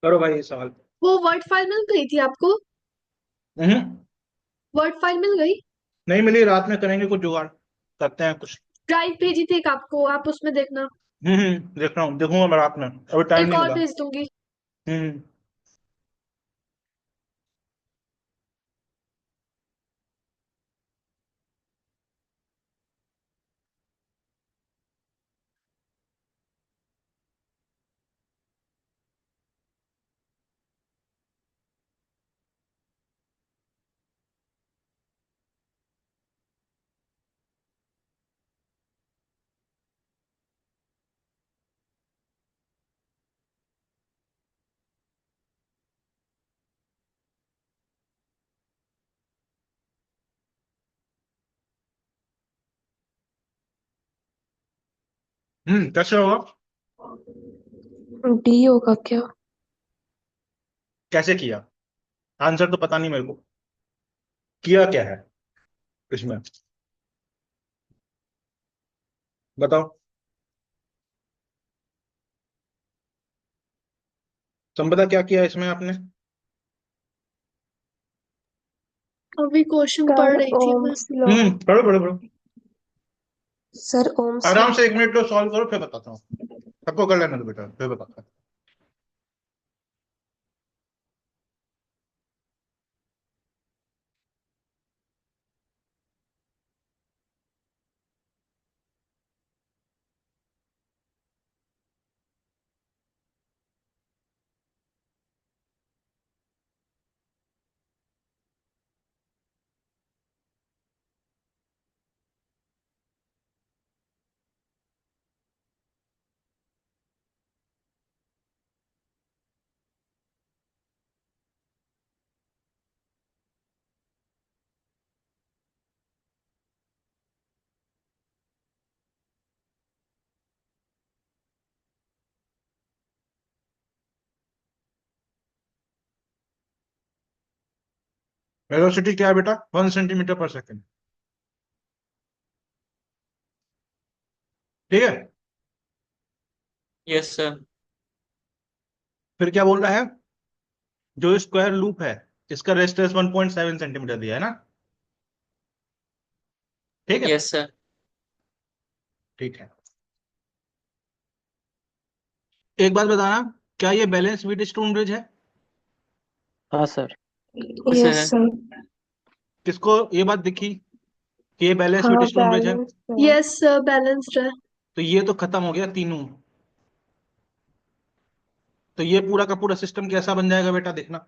करो भाई ये सवाल। वो वर्ड फाइल मिल गई थी आपको? हम्म। वर्ड फाइल मिल गई? नहीं मिली, रात में करेंगे कुछ जुगाड़, करते हैं कुछ। ड्राइव भेजी थी एक आपको, आप उसमें देखना। देख रहा हूँ, देखूंगा मैं रात में, अभी टाइम एक नहीं और मिला। भेज दूंगी। हम्म। कैसे होगा? डी होगा क्या? कैसे किया? आंसर तो पता नहीं मेरे को, किया क्या है इसमें, बताओ। संपदा क्या किया इसमें आपने? अभी क्वेश्चन पढ़ सर रही थी मैं। Ohm's law. पढ़ो पढ़ो पढ़ो। Sir Ohm's law. आराम से 1 मिनट लो, सॉल्व करो, फिर बताता हूँ। सबको कर लेना तो बेटा, फिर बताता हूँ। वेलोसिटी क्या है बेटा? 1 सेंटीमीटर पर सेकेंड। ठीक है। Yes sir. फिर क्या बोल रहा है? जो स्क्वायर लूप है, इसका रेडियस 1.7 सेंटीमीटर दिया है ना? ठीक है। Yes sir. ठीक है। एक बात बताना, क्या ये बैलेंस व्हीट स्टोन ब्रिज है? हाँ sir. Yes yes sir. Sir. किसको ये बात दिखी कि ये बैलेंस व्हीट हाँ स्टोन ब्रिज है? बैलेंस है। यस, बैलेंस्ड है। तो ये तो खत्म हो गया तीनों। तो ये पूरा का पूरा सिस्टम कैसा बन जाएगा बेटा, देखना।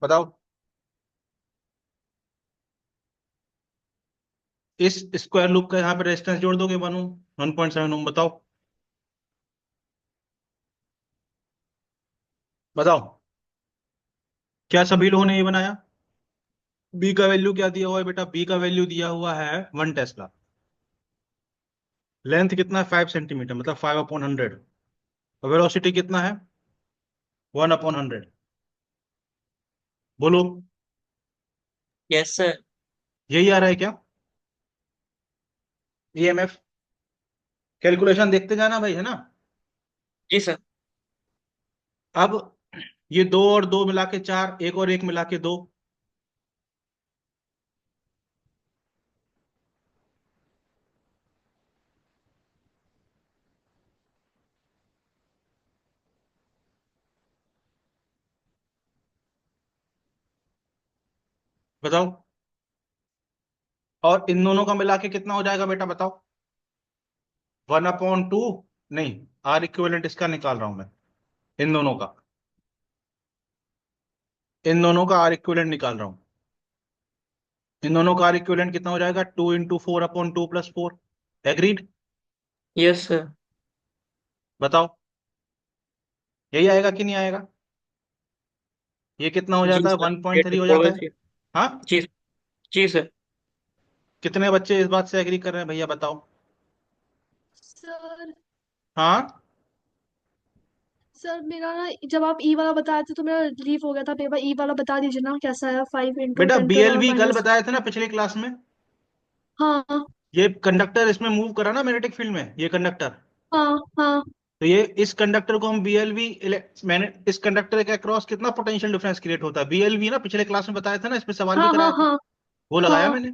बताओ। इस स्क्वायर लूप का यहाँ पे रेजिस्टेंस जोड़ दोगे 1.7 ओम, बताओ। बताओ। क्या सभी लोगों ने ये बनाया? बी का वैल्यू क्या दिया हुआ है बेटा? बी का वैल्यू दिया हुआ है 1 टेस्ला। लेंथ कितना है? 5 सेंटीमीटर, मतलब 5/100। और वेलोसिटी कितना है? 1/100। बोलो। Yes sir. यही आ रहा है क्या? ईएमएफ। कैलकुलेशन देखते जाना भाई, है ना? जी सर। अब ये दो और दो मिला के चार, एक और एक मिला के दो। बताओ। और इन दोनों का मिला के कितना हो जाएगा बेटा, बताओ। 1/2। नहीं, आर इक्विवेलेंट इसका निकाल रहा हूं मैं। इन दोनों का, इन दोनों का आर इक्विवेलेंट निकाल रहा हूं। इन दोनों का आर इक्विवेलेंट कितना हो जाएगा? 2 × 4/2 + 4। एग्रीड? Yes sir. बताओ यही आएगा कि नहीं आएगा? ये कितना हो जी जाता है? सर, 1.3 हो होगा जाता है। जी। हाँ। जी। जी सर। कितने बच्चे इस बात से एग्री कर रहे हैं भैया बताओ? सर हाँ। सर मेरा ना, जब आप ई वाला बताए थे तो मेरा लीव हो गया था पेपर। ई वाला बता दीजिए ना कैसा है, 5 बेटा × 10⁻⁻। बीएलवी कल बताए थे ना पिछली क्लास में। हाँ ये कंडक्टर इसमें मूव करा ना मैग्नेटिक फील्ड में, ये कंडक्टर। हाँ हाँ। तो ये इस कंडक्टर को हम बीएलवी, मैंने इस कंडक्टर के अक्रॉस कितना पोटेंशियल डिफरेंस क्रिएट होता है, बीएलवी ना पिछले क्लास में बताया था ना, इस पे सवाल भी हाँ हाँ कराया था। हाँ वो लगाया हाँ। मैंने।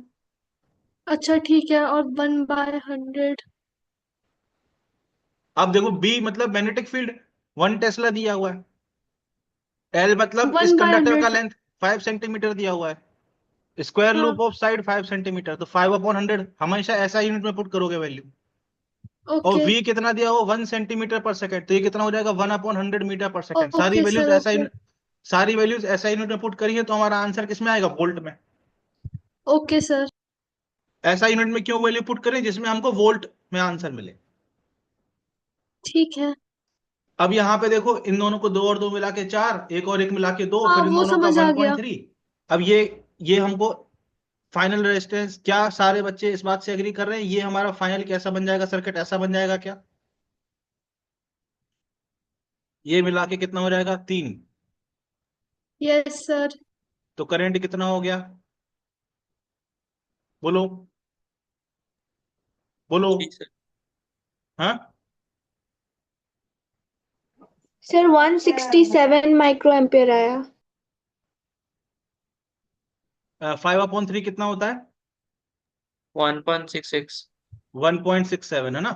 अच्छा ठीक है, और 1/100। अब देखो बी मतलब मैग्नेटिक फील्ड 1 टेस्ला दिया हुआ है। एल मतलब इस वन बाय कंडक्टर का हंड्रेड लेंथ 5 सेंटीमीटर दिया हुआ है। स्क्वायर हाँ। लूप ऑफ साइड 5 सेंटीमीटर, तो 5/100 हमेशा ऐसा यूनिट में पुट करोगे वैल्यू। और ओके v कितना दिया हो 1 सेंटीमीटर पर सेकेंड, तो ये कितना हो जाएगा 1/100 मीटर पर सेकेंड। सारी ओके वैल्यूज सर ऐसा ओके। सारी वैल्यूज ऐसा यूनिट में पुट करी है, तो हमारा आंसर किसमें आएगा? वोल्ट में। Okay sir. ऐसा यूनिट में क्यों वैल्यू पुट करें जिसमें हमको वोल्ट में आंसर मिले। ठीक है। अब यहाँ पे देखो, इन दोनों को 2 और 2 मिला के 4, एक और एक मिला के 2, हाँ फिर इन वो दोनों का समझ आ गया। 1.3। अब ये हमको फाइनल रेजिस्टेंस, क्या सारे बच्चे इस बात से एग्री कर रहे हैं ये हमारा फाइनल कैसा बन जाएगा? सर्किट ऐसा बन जाएगा क्या? ये मिला के कितना हो जाएगा? 3। Yes sir. तो करंट कितना हो गया? बोलो बोलो। जी सर। हाँ। सर 167 माइक्रो एम्पियर आया। 5/3 कितना होता है? 1.66। 1.67 है ना,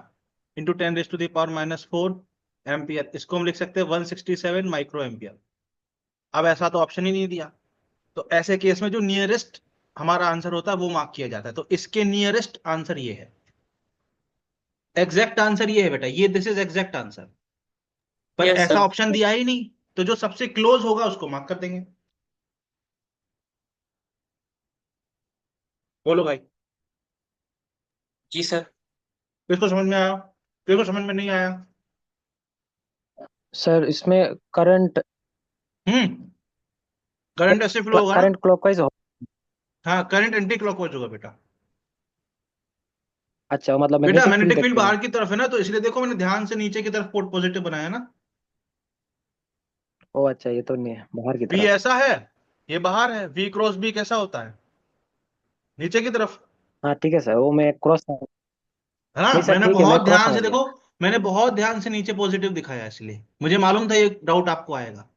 इंटू 10⁻⁻⁴ एम्पियर। इसको हम लिख सकते हैं 167 माइक्रो एम्पियर। अब ऐसा तो ऑप्शन ही नहीं दिया, तो ऐसे केस में जो नियरेस्ट हमारा आंसर होता है वो मार्क किया जाता है। तो इसके नियरेस्ट आंसर ये है, एग्जैक्ट आंसर ये है बेटा, ये दिस इज एग्जैक्ट आंसर। पर यस ऐसा सर। ऑप्शन दिया ही नहीं, तो जो सबसे क्लोज होगा उसको मार्क कर देंगे। बोलो भाई, जी सर। किसको समझ में आया, किसको समझ में नहीं आया? सर इसमें करंट हम्म। करंट ऐसे फ्लो होगा ना। करंट क्लॉकवाइज हो। हाँ, करंट एंटी क्लॉकवाइज होगा बेटा। अच्छा मतलब बेटा मैग्नेटिक फील्ड मैग्नेटिक फील्ड देखते हुए। बाहर की तरफ है ना, तो इसलिए देखो मैंने ध्यान से नीचे की तरफ पोर्ट पॉजिटिव बनाया ना। ओ अच्छा, ये तो नहीं है बाहर की बी तरफ। ऐसा है, ये बाहर है। वी क्रॉस बी कैसा होता है? नीचे की तरफ। हाँ ठीक है सर, वो मैं क्रॉस। है ना, नहीं सर मैंने ठीक है, मैं बहुत क्रॉस ध्यान से समझ गया। देखो, मैंने बहुत ध्यान से नीचे पॉजिटिव दिखाया, इसलिए मुझे मालूम था ये डाउट आपको आएगा।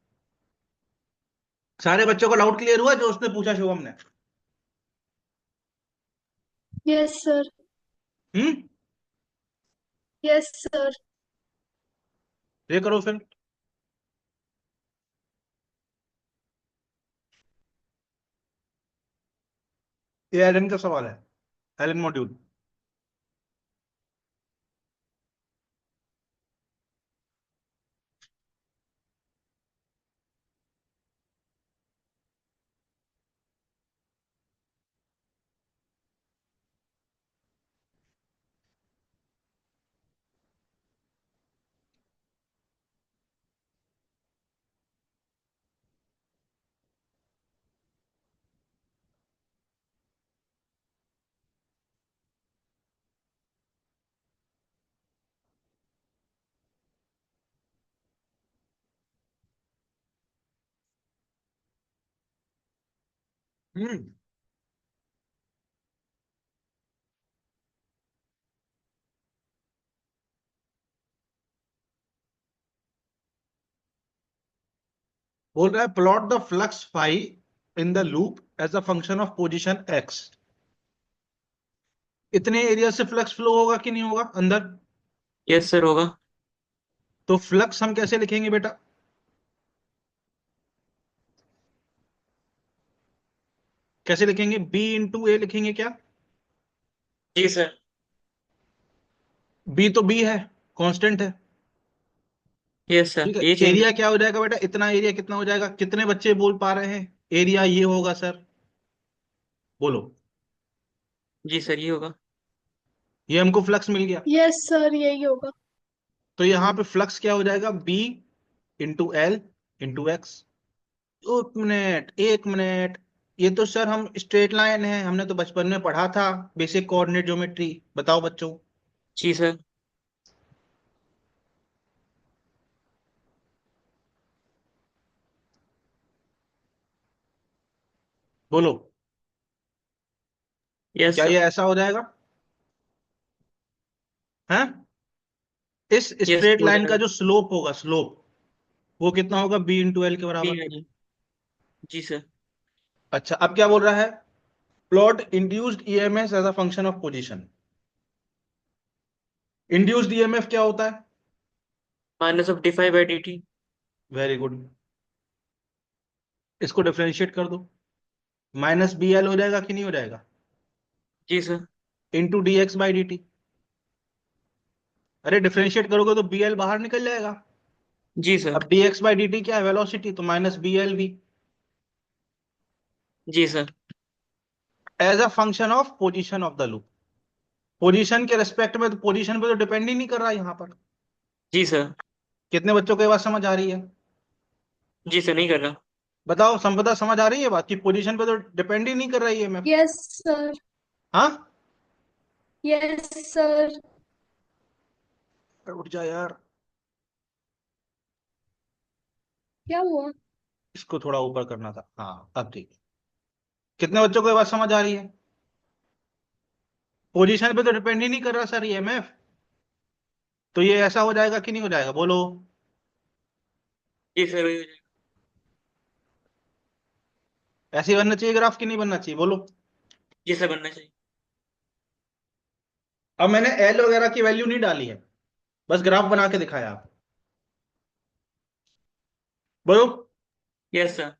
सारे बच्चों का डाउट क्लियर हुआ जो उसने पूछा शुभम ने? Yes sir. Hmm. Yes sir. ये करो फिर। ये एलन का सवाल है, एलन मॉड्यूल। हम्म। बोल रहा है plot the flux phi in the loop as a function of position x. इतने एरिया से फ्लक्स फ्लो होगा कि नहीं होगा अंदर? यस सर होगा। तो फ्लक्स हम कैसे लिखेंगे बेटा? कैसे लिखेंगे? बी इंटू ए लिखेंगे क्या? जी सर। बी तो बी है, कांस्टेंट है। यस सर, ठीक है, ये चेंज। एरिया क्या हो जाएगा बेटा? इतना एरिया कितना हो जाएगा? कितने बच्चे बोल पा रहे हैं एरिया ये होगा सर? बोलो। जी सर, ये होगा। ये हमको फ्लक्स मिल गया। यस सर, यही होगा। तो यहाँ पे फ्लक्स क्या हो जाएगा, B into L into x. एक मिनट, एक मिनट, ये तो सर हम स्ट्रेट लाइन है, हमने तो बचपन में पढ़ा था, बेसिक कोऑर्डिनेट ज्योमेट्री। बताओ बच्चों। जी सर। बोलो, यस क्या सर। ये ऐसा हो जाएगा? हैं? इस यस स्ट्रेट हो लाइन का जाएगा। जो स्लोप होगा, स्लोप, वो कितना होगा, बी इंटू एल के बी बराबर। है जी। जी सर। अच्छा, अब क्या बोल रहा है, plot induced EMF as a function of position. Induced EMF क्या होता है? Minus of dy/dt। Very good, इसको डिफरेंशिएट कर दो, माइनस बी एल हो जाएगा कि नहीं हो जाएगा, जी sir. Into D X by D T. अरे डिफरेंशिएट करोगे तो बी एल बाहर निकल जाएगा। जी सर। अब D X by D T क्या है, वेलोसिटी, तो माइनस बी एल भी जी sir. As a function of position of the loop. Position के रेस्पेक्ट में, तो पोजीशन पे तो डिपेंड ही नहीं कर रहा यहाँ पर। जी सर। कितने बच्चों को ये बात समझ आ रही है? जी सर, नहीं कर रहा। बताओ संपदा, समझ आ रही है बात कि पोजीशन पे तो डिपेंड ही नहीं कर रही है मैं। Yes sir. हाँ, यस सर। उठ जा यार, क्या हुआ? इसको थोड़ा ऊपर करना था। हाँ अब ठीक है। कितने बच्चों को ये बात समझ आ रही है? पोजीशन पे तो डिपेंड ही नहीं कर रहा सर ईएमएफ, तो ये ऐसा हो जाएगा कि नहीं हो जाएगा, बोलो। जी सर, वही हो जाएगा। ऐसे ही बनना चाहिए ग्राफ कि नहीं बनना चाहिए, बोलो। जी सर, बनना चाहिए। अब मैंने एल वगैरह की वैल्यू नहीं डाली है, बस ग्राफ बना के दिखाया आप, बोलो। Yes sir.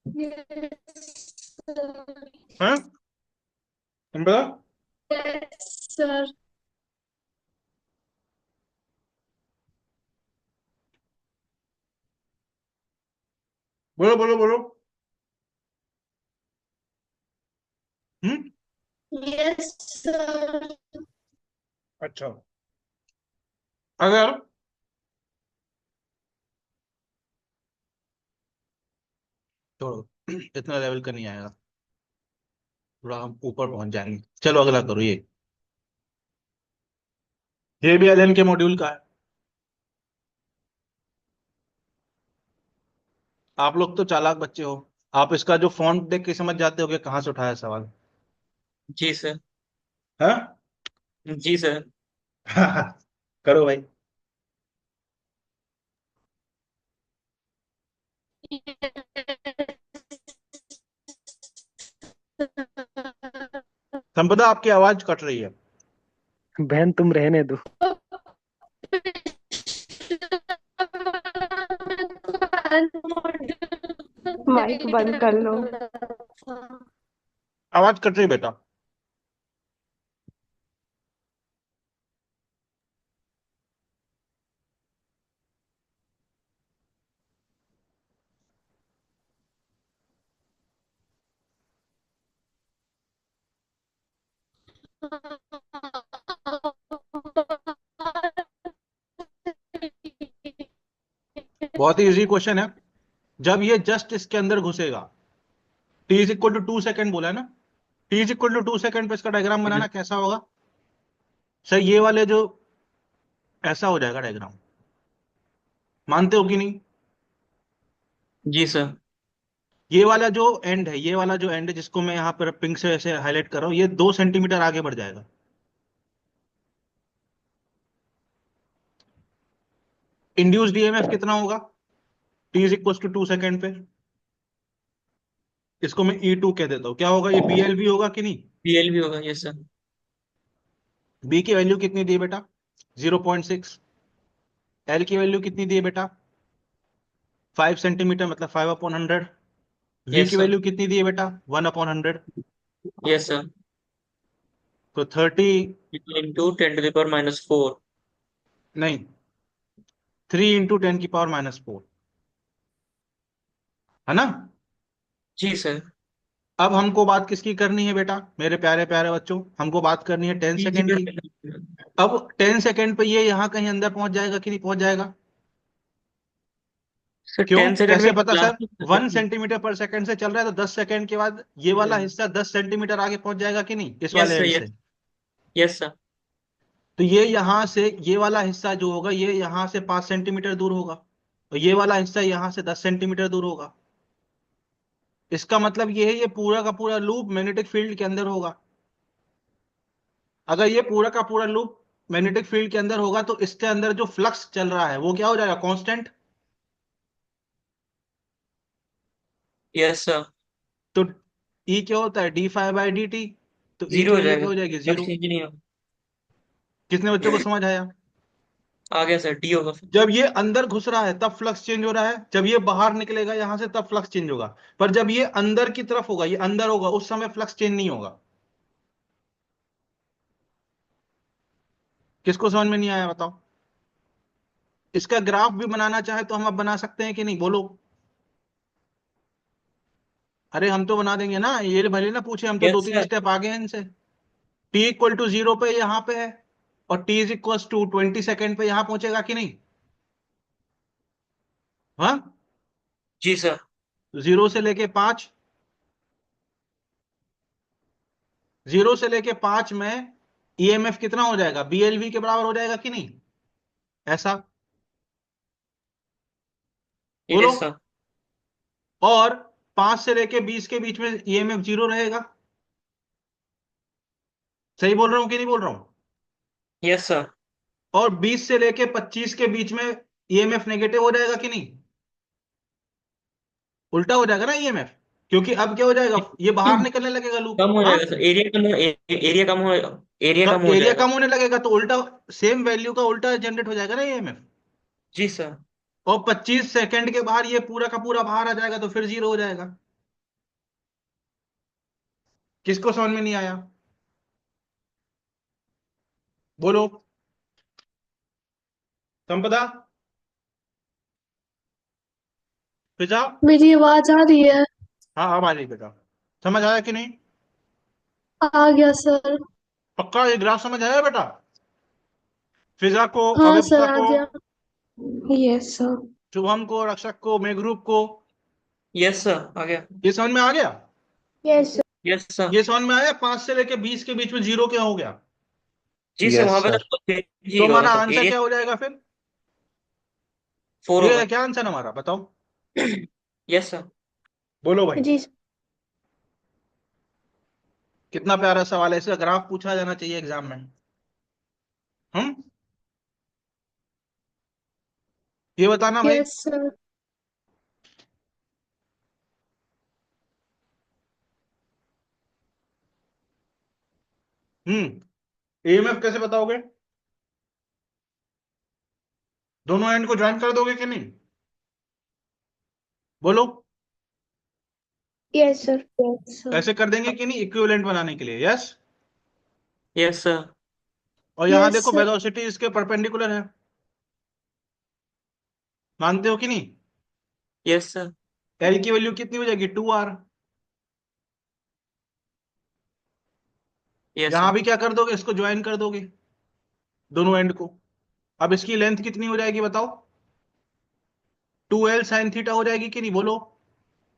Yes sir. हाँ, संपदा, यस सर। बोलो बोलो बोलो। हम्म। Yes sir. अच्छा, अगर छोड़ो, इतना लेवल का नहीं आएगा, थोड़ा हम ऊपर पहुंच जाएंगे। चलो अगला करो, ये भी एलन के मॉड्यूल का है। आप लोग तो चालाक बच्चे हो, आप इसका जो फॉन्ट देख के समझ जाते हो कि कहाँ से उठाया सवाल। जी सर। हाँ। जी सर। करो भाई। संपदा आपकी आवाज कट रही है। बहन तुम रहने दो। माइक बंद कर लो। आवाज कट रही बेटा। बहुत ही इजी क्वेश्चन है। जब ये जस्ट इसके अंदर घुसेगा, T is equal to 2 second बोला है ना, T is equal to 2 second पे इसका डायग्राम बनाना कैसा होगा सर, ये वाले जो, ऐसा हो जाएगा डायग्राम, मानते हो कि नहीं? जी सर। ये वाला जो एंड है, ये वाला जो एंड है जिसको मैं यहाँ पर पिंक से ऐसे हाईलाइट कर रहा हूँ, ये 2 सेंटीमीटर आगे बढ़ जाएगा। इंड्यूस्ड ईएमएफ कितना होगा, T is equal to 2 second पे, इसको मैं E2 कह देता हूँ, क्या होगा, ये बीएल भी होगा कि नहीं? बीएल भी होगा। Yes sir. बी की वैल्यू कितनी दी है बेटा, 0.6। एल की वैल्यू कितनी दी है बेटा, 5 सेंटीमीटर, मतलब 5/100। वी यस की सर। वैल्यू कितनी दी है बेटा, 1/100। Yes sir. तो 30, इंटू 10⁻⁻⁴। नहीं, 3 × 10⁻⁴, है ना? जी सर। अब हमको बात किसकी करनी है बेटा, मेरे प्यारे प्यारे बच्चों, हमको बात करनी है 10 सेकेंड की। अब 10 सेकेंड पे ये यहाँ कहीं अंदर पहुंच जाएगा कि नहीं पहुंच जाएगा? सर क्यों, 10 सेकंड कैसे में पता सर? लास्ट 1 सेंटीमीटर पर सेकंड से चल रहा है तो 10 सेकंड के बाद ये वाला हिस्सा 10 सेंटीमीटर आगे पहुंच जाएगा कि नहीं, इस यस वाले सर, एंड यस, से? यस सर, तो ये यहाँ से ये वाला हिस्सा जो होगा ये यहाँ से 5 सेंटीमीटर दूर होगा, और ये वाला हिस्सा यहाँ से 10 सेंटीमीटर दूर होगा। इसका मतलब ये है ये पूरा का पूरा लूप मैग्नेटिक फील्ड के अंदर होगा। अगर ये पूरा का पूरा लूप मैग्नेटिक फील्ड के अंदर होगा तो इसके अंदर जो फ्लक्स चल रहा है वो क्या हो जाएगा, कांस्टेंट। Yes sir. तो ई क्या होता है, D phi by D T. तो ई जीरो की हो वैल्यू जाएगा, क्या हो जाएगी, फ्लक्स जीरो। चेंज नहीं होगा। कितने बच्चों को समझ आया? आ गया सर, डी होगा फिर। जब ये अंदर घुस रहा है तब फ्लक्स चेंज हो रहा है, जब ये बाहर निकलेगा यहां से तब फ्लक्स चेंज होगा। पर जब ये अंदर की तरफ होगा, ये अंदर होगा, उस समय फ्लक्स चेंज नहीं होगा। किसको समझ में नहीं आया बताओ? इसका ग्राफ भी बनाना चाहे तो हम अब बना सकते हैं कि नहीं, बोलो। अरे हम तो बना देंगे ना, ये भले ना पूछे, हम तो यस 2-3 सर। स्टेप आगे हैं इनसे। टी इक्वल टू 0 पे यहां पे है, और T is equal to 20 second पे यहां पहुंचेगा कि नहीं? हाँ, जी सर। 0 से लेके 5, 0 से लेके 5 में ईएमएफ कितना हो जाएगा, बीएलवी के बराबर हो जाएगा कि नहीं, ऐसा बोलो। Yes sir. और 5 से लेके 20 के बीच में ईएमएफ 0 रहेगा। सही बोल रहा हूं कि नहीं बोल रहा हूं? Yes sir. और 20 से लेके 25 के बीच में ईएमएफ नेगेटिव हो जाएगा कि नहीं, उल्टा हो जाएगा ना ईएमएफ, क्योंकि अब क्या हो जाएगा, ये बाहर निकलने लगेगा लूप। कम हो हाँ, जाएगा सर, एरिया कम हो, एरिया कम हो एरिया जाएगा। कम होने लगेगा तो उल्टा, सेम वैल्यू का उल्टा जनरेट हो जाएगा ना ईएमएफ। जी सर। और 25 सेकंड के बाहर ये पूरा का पूरा बाहर आ जाएगा तो फिर 0 हो जाएगा। किसको समझ में नहीं आया, बोलो। संपदा, फिजा। मेरी आवाज आ रही है? हाँ अब आ रही बेटा, समझ आया कि नहीं? आ गया सर। पक्का ये ग्राफ समझ आया बेटा? फिजा को, हाँ अभिप्सा सर, आ को, गया। Yes sir. शुभम को, रक्षक को, मेघरूप को, यस सर, आ गया। ये समझ में आ गया? Yes sir. Yes sir. ये समझ में आया, 5 से लेके 20 के बीच में 0 क्या हो गया? जी सर, यस वहां पे सर। तो चेंज ही तो होगा, हमारा मतलब आंसर एरिया क्या हो जाएगा फिर? 4 ये होगा। है क्या आंसर हमारा, बताओ, यस सर। बोलो भाई। जी कितना प्यारा सवाल है, इसका ग्राफ पूछा जाना चाहिए एग्जाम में। हम ये बताना भाई। Yes sir. एएमएफ कैसे बताओगे, दोनों एंड को ज्वाइन कर दोगे कि नहीं, बोलो। Yes sir. Yes sir. ऐसे कर देंगे कि नहीं, इक्विवेलेंट बनाने के लिए, यस। Yes sir. और यहां यस देखो सर। वेलोसिटी इसके परपेंडिकुलर है, मानते हो कि नहीं? Yes sir. एल की वैल्यू कितनी हो जाएगी, 2r। यस यहां सर। भी क्या कर दोगे, इसको ज्वाइन कर दोगे, दोनों एंड को। अब इसकी लेंथ कितनी हो जाएगी बताओ, 2l साइन थीटा हो जाएगी कि नहीं, बोलो।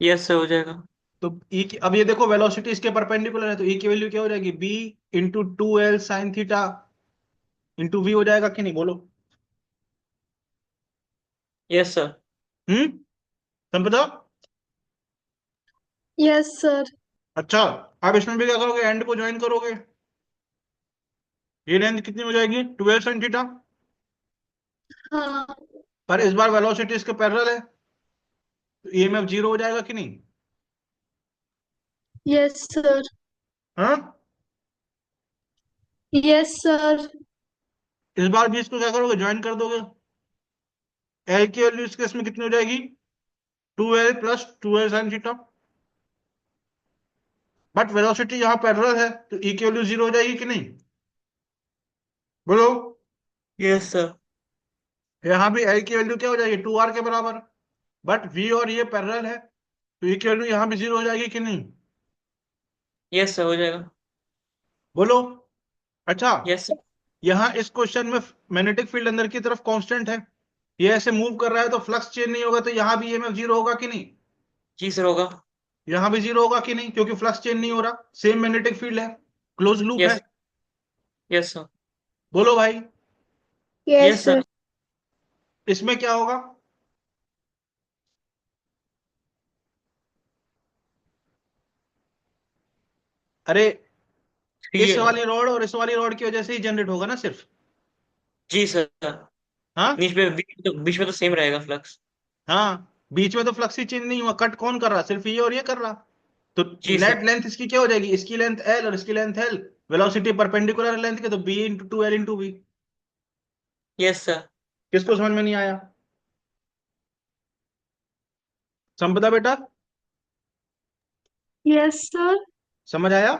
यस सर, हो जाएगा। तो ई की, अब ये देखो वेलोसिटी इसके परपेंडिकुलर है तो ई की वैल्यू क्या हो जाएगी, b into 2l sine theta into v हो जाएगा कि नहीं, बोलो। Yes sir. Hmm, Sampada. Yes sir. अच्छा, अब इसमें भी क्या करोगे, एंड को ज्वाइन करोगे, ये लेंथ कितनी हो जाएगी, 12 साइन थीटा। हाँ। पर इस बार वेलोसिटी इसके पैरेलल है तो ईएमएफ 0 हो जाएगा कि नहीं? Yes sir. हाँ, यस सर। इस बार भी इसको क्या करोगे, ज्वाइन कर दोगे। एल की वैल्यू इस केस में कितनी हो जाएगी, 2l plus 2l sine theta. But velocity यहाँ पैरेलल है तो ई की वैल्यू 0 हो जाएगी कि नहीं, बोलो। Yes sir. यहाँ भी एल की वैल्यू क्या हो जाएगी, 2r के बराबर। बट v और ये पैरेलल है तो ई की वैल्यू यहाँ भी 0 हो जाएगी कि नहीं? यस सर, हो जाएगा। बोलो। अच्छा, यस सर। यहाँ इस क्वेश्चन में मैग्नेटिक फील्ड अंदर की तरफ कांस्टेंट है, ये ऐसे मूव कर रहा है तो फ्लक्स चेंज नहीं होगा, तो यहाँ भी ईएमएफ जीरो होगा कि नहीं? जी सर, होगा। यहाँ भी जीरो होगा कि नहीं, क्योंकि फ्लक्स चेंज नहीं हो रहा, सेम मैग्नेटिक फील्ड है, क्लोज लूप है। यस। Yes sir. बोलो भाई, Yes, यस sir. सर। इसमें क्या होगा? अरे, इस ये। वाली रॉड और इस वाली रॉड की वजह से ही जनरेट होगा ना सिर्फ। जी सर। हाँ बीच में तो सेम रहेगा फ्लक्स। हाँ, बीच में तो फ्लक्स ही चेंज नहीं हुआ, कट कौन कर रहा? सिर्फ ये और ये कर रहा। तो जी सर। नेट लेंथ इसकी क्या हो जाएगी? इसकी लेंथ एल और इसकी length L, velocity perpendicular length के, तो B into two L into B. Yes sir. किसको समझ में नहीं आया? संपदा बेटा, यस सर। समझ आया?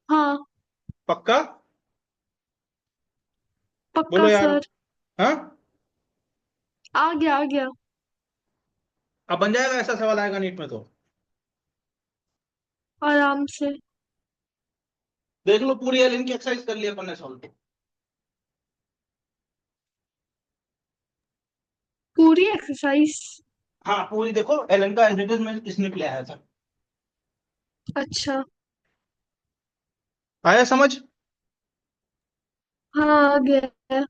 हाँ, पक्का? पक्का बोलो यार। सर। हाँ, आ गया आ गया। अब बन जाएगा, ऐसा सवाल आएगा नीट में तो। आराम से। देख लो, पूरी एल की एक्सरसाइज कर लिया अपन ने सॉल्व। पूरी एक्सरसाइज। हाँ पूरी देखो, एल का एज में इसने ले आया था। अच्छा। आया समझ? हाँ, आ गया।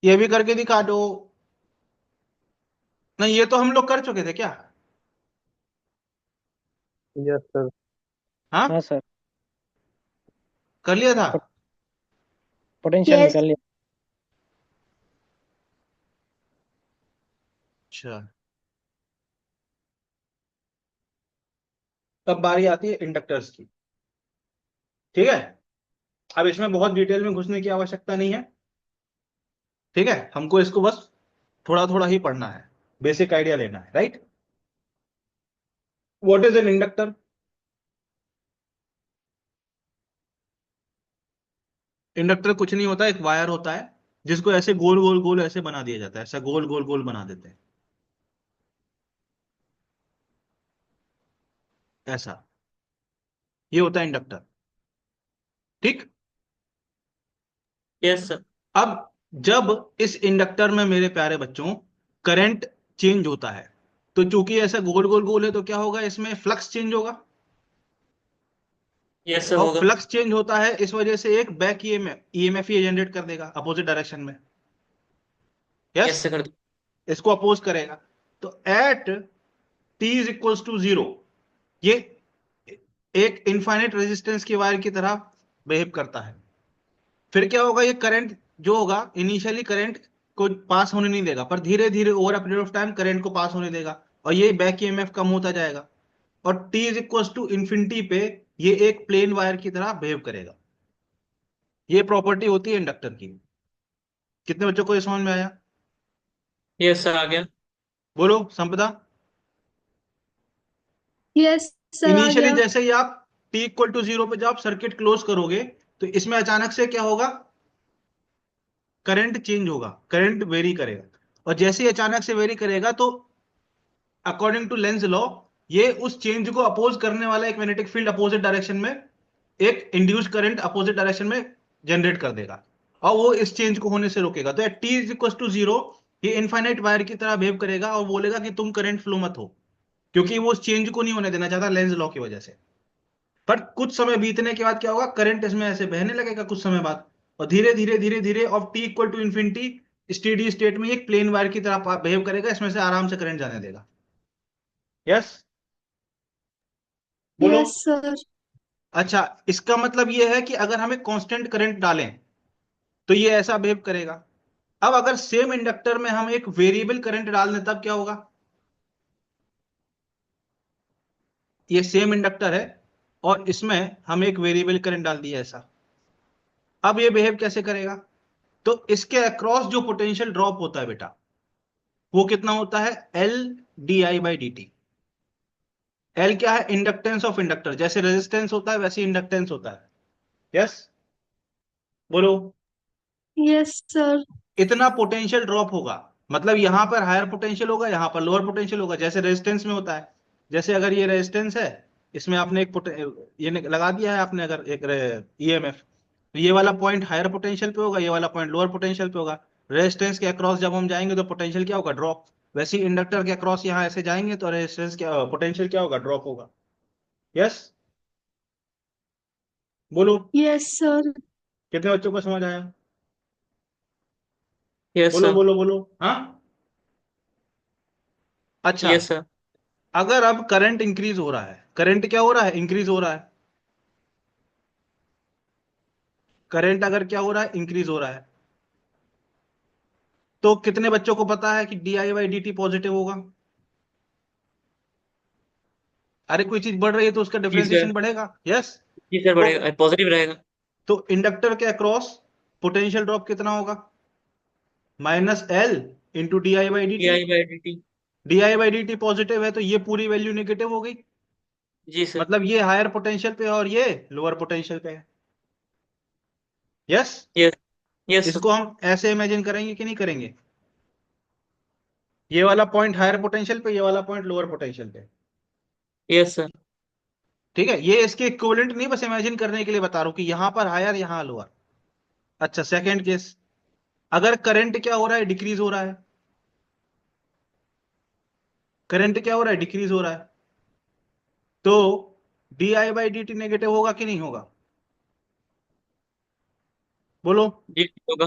ये भी करके दिखा दो। नहीं, ये तो हम लोग कर चुके थे क्या? Yes sir. हाँ, हाँ सर। कर लिया था। Potential Yes. निकाल लिया। अच्छा, अब बारी आती है इंडक्टर्स की। ठीक है, अब इसमें बहुत डिटेल में घुसने की आवश्यकता नहीं है। ठीक है, हमको इसको बस थोड़ा थोड़ा ही पढ़ना है, बेसिक आइडिया लेना है, right? What is an inductor? Inductor कुछ नहीं होता, एक वायर होता है जिसको ऐसे गोल गोल गोल ऐसे बना दिया जाता है, ऐसा गोल गोल गोल बना देते हैं, ऐसा। ये होता है इंडक्टर। ठीक। Yes sir. अब जब इस इंडक्टर में मेरे प्यारे बच्चों करंट चेंज होता है, तो चूंकि ऐसा गोल गोल गोल है, तो क्या होगा? इसमें फ्लक्स चेंज होगा, यस सर, और होगा। फ्लक्स चेंज होता है इस वजह से एक बैक ईएमएफ ये जनरेट कर देगा अपोजिट डायरेक्शन में। यस, यस सर, कर दो। इसको अपोज करेगा। तो at T is equals to zero, ये एक इनफाइनाइट रेजिस्टेंस की वायर की तरह बिहेव करता है। फिर क्या होगा? ये करंट जो होगा, इनिशियली करंट को पास होने नहीं देगा, पर धीरे धीरे over a period of time current को पास होने देगा, और ये बैक ईएमएफ कम होता जाएगा, और T is equal to infinity पे ये एक प्लेन वायर की तरह बिहेव करेगा। ये प्रॉपर्टी होती है इंडक्टर की। कितने बच्चों को ये समझ में आया? यस सर, आ गया। बोलो संपदा। यस सर, आ इनिशियली गया। जैसे ही आप टी इक्वल टू जीरो पे जब आप सर्किट क्लोज करोगे, तो इसमें अचानक से क्या होगा? करंट चेंज होगा, करंट वेरी करेगा, और जैसे ही अचानक से वेरी करेगा, तो अकॉर्डिंग टू लेंज लॉ ये उस चेंज को अपोज करने वाला एक मैग्नेटिक फील्ड अपोजिट डायरेक्शन में, एक इंड्यूस करंट अपोजिट डायरेक्शन में जनरेट कर देगा, और वो इस चेंज को होने से रोकेगा। तो at T is equal to zero ये इनफाइनाइट वायर की तरह बिहेव करेगा, और बोलेगा कि तुम करंट फ्लो मत हो, क्योंकि वो उस चेंज को नहीं होने देना चाहता लेंज लॉ की वजह से। पर कुछ समय बीतने के बाद क्या होगा? करंट इसमें ऐसे बहने लगेगा कुछ समय बाद, और धीरे धीरे धीरे धीरे of T equal to infinity steady state में एक प्लेन वायर की तरह बिहेव करेगा, इसमें से आराम से करंट जाने देगा। यस, बोलो। Yes sir. अच्छा, इसका मतलब यह है कि अगर हम एक कांस्टेंट करंट डालें तो ये ऐसा बिहेव करेगा। अब अगर सेम इंडक्टर में हम एक वेरिएबल करंट डाल दें, तब क्या होगा? ये सेम इंडक्टर है और इसमें हम एक वेरिएबल करंट डाल दिया ऐसा। अब ये बिहेव कैसे करेगा? तो इसके अक्रॉस जो पोटेंशियल ड्रॉप होता है बेटा, वो कितना होता है? L D I by D T. L क्या है? इंडक्टेंस ऑफ इंडक्टर, जैसे रेजिस्टेंस होता है वैसे इंडक्टेंस होता है। यस, बोलो। Yes sir. इतना पोटेंशियल ड्रॉप होगा, मतलब यहां पर हायर पोटेंशियल होगा, यहां पर लोअर पोटेंशियल होगा, जैसे रेजिस्टेंस में होता है। जैसे अगर ये रेजिस्टेंस है इसमें आपने ये लगा दिया है आपने, अगर एक ईएमएफ, तो ये वाला पॉइंट हायर पोटेंशियल पे होगा, ये वाला पॉइंट लोअर पोटेंशियल पे होगा। रेजिस्टेंस के अक्रॉस जब हम जाएंगे तो पोटेंशियल क्या होगा, ड्रॉप। वैसे ही इंडक्टर के अक्रॉस यहाँ ऐसे जाएंगे तो रेजिस्टेंस क्या, पोटेंशियल क्या होगा, ड्रॉप होगा। यस, बोलो। Yes sir. कितने बच्चों को समझ आया? यस बोलो सर। बोलो बोलो। हाँ, अच्छा। Yes sir. अगर अब करंट इंक्रीज हो रहा है, करंट क्या हो रहा है, इंक्रीज हो रहा है। करंट अगर क्या हो रहा है, इंक्रीज हो रहा है, तो कितने बच्चों को पता है कि di/dt पॉजिटिव होगा? अरे कोई चीज बढ़ रही है तो उसका जी डिफरेंशिएशन सर। बढ़ेगा। यस। जी सर, तो बढ़ेगा, पॉजिटिव रहेगा। तो इंडक्टर के अक्रॉस पोटेंशियल ड्रॉप कितना होगा, -L × di/dt। di/dt। di/dt positive है तो ये पूरी वैल्यू नेगेटिव हो गई, जी सर। मतलब ये हायर पोटेंशियल पे है और ये लोअर पोटेंशियल पे है। यस। यस। Yes sir. इसको हम ऐसे इमेजिन करेंगे कि नहीं करेंगे, ये वाला पॉइंट हायर पोटेंशियल पे, ये वाला पॉइंट लोअर पोटेंशियल पे। Yes sir. ठीक है, ये इसके इक्विवेलेंट नहीं, बस इमेजिन करने के लिए बता रहा हूं कि यहां पर हायर यहां लोअर। अच्छा, सेकंड केस, अगर करंट क्या हो रहा है, डिक्रीज हो रहा है। करंट क्या हो रहा है, डिक्रीज हो रहा है, तो di/dt नेगेटिव होगा कि नहीं होगा, बोलो। जी होगा।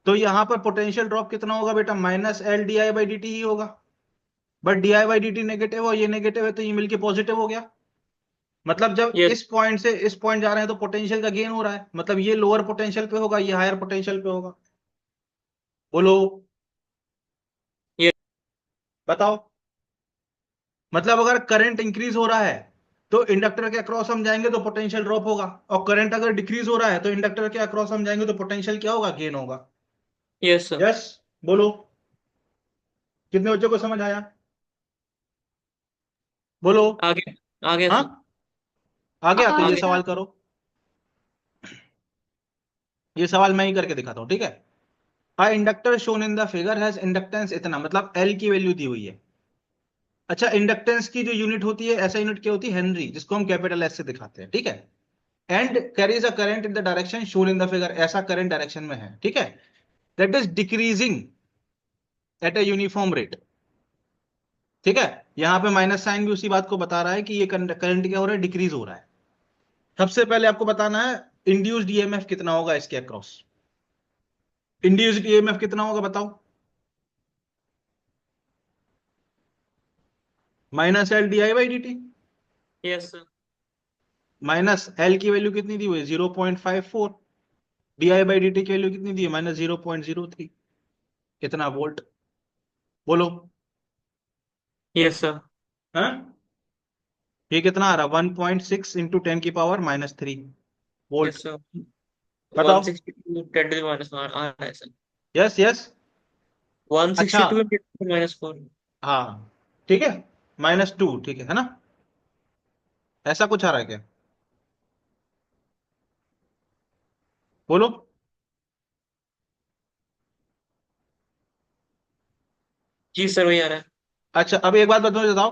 तो यहां पर पोटेंशियल ड्रॉप कितना होगा बेटा, -L di/dt ही होगा। बट di/dt नेगेटिव और ये नेगेटिव है तो ये मिलके पॉजिटिव हो गया। मतलब जब यस। इस पॉइंट से इस पॉइंट जा रहे हैं तो पोटेंशियल का गेन हो रहा है, मतलब ये लोअर पोटेंशियल पे होगा, ये हायर पोटेंशियल पे होगा। बोलो, यस। बताओ। मतलब अगर करंट इंक्रीज हो रहा है तो इंडक्टर के अक्रॉस हम जाएंगे तो पोटेंशियल ड्रॉप होगा, और करंट अगर डिक्रीज हो रहा है तो इंडक्टर के अक्रॉस हम जाएंगे तो पोटेंशियल क्या होगा, गेन होगा। Yes sir. यस, बोलो। कितने बच्चों को समझ आया, बोलो। आगे। आ गया हाँ, सर। आ गया, तो आ ये आगे। गया। सवाल करो। ये सवाल मैं ही करके दिखाता हूं, ठीक है। A inductor shown in the figure has inductance इतना, मतलब एल की वैल्यू दी हुई है। अच्छा, इंडक्टेंस की जो यूनिट होती है, ऐसा यूनिट क्या होती है, हेनरी, जिसको हम कैपिटल एस से दिखाते हैं, ठीक है। And carries a current in the direction shown in the figure, ऐसा करंट डायरेक्शन में है, ठीक है, that is decreasing at a uniform rate. ठीक है, यहां पे माइनस साइन भी उसी बात को बता रहा है कि ये करंट क्या हो रहा है, डिक्रीज हो रहा है। सबसे पहले आपको बताना है इंड्यूस्ड ईएमएफ कितना होगा इसके अक्रॉस। इंड्यूस्ड ईएमएफ कितना होगा बताओ, -L di/dt। Yes sir. Minus L की वैल्यू कितनी दी हुई है, 0.54। di/dt की वैल्यू कितनी दी है, -0.03। कितना वोल्ट, बोलो। Yes sir. हाँ, ये कितना आ रहा, 1.6 × 10⁻³ वोल्ट। Yes sir. वन बताओ। Sixty two ten to minus आ रहा है सर। Yes yes. वन अच्छा, सिक्सटी टू -4। हाँ, ठीक है, -2, ठीक है ना, ऐसा कुछ आ रहा है क्या, बोलो। जी सर, वही आ रहा है। अच्छा, अब एक बात बताओ,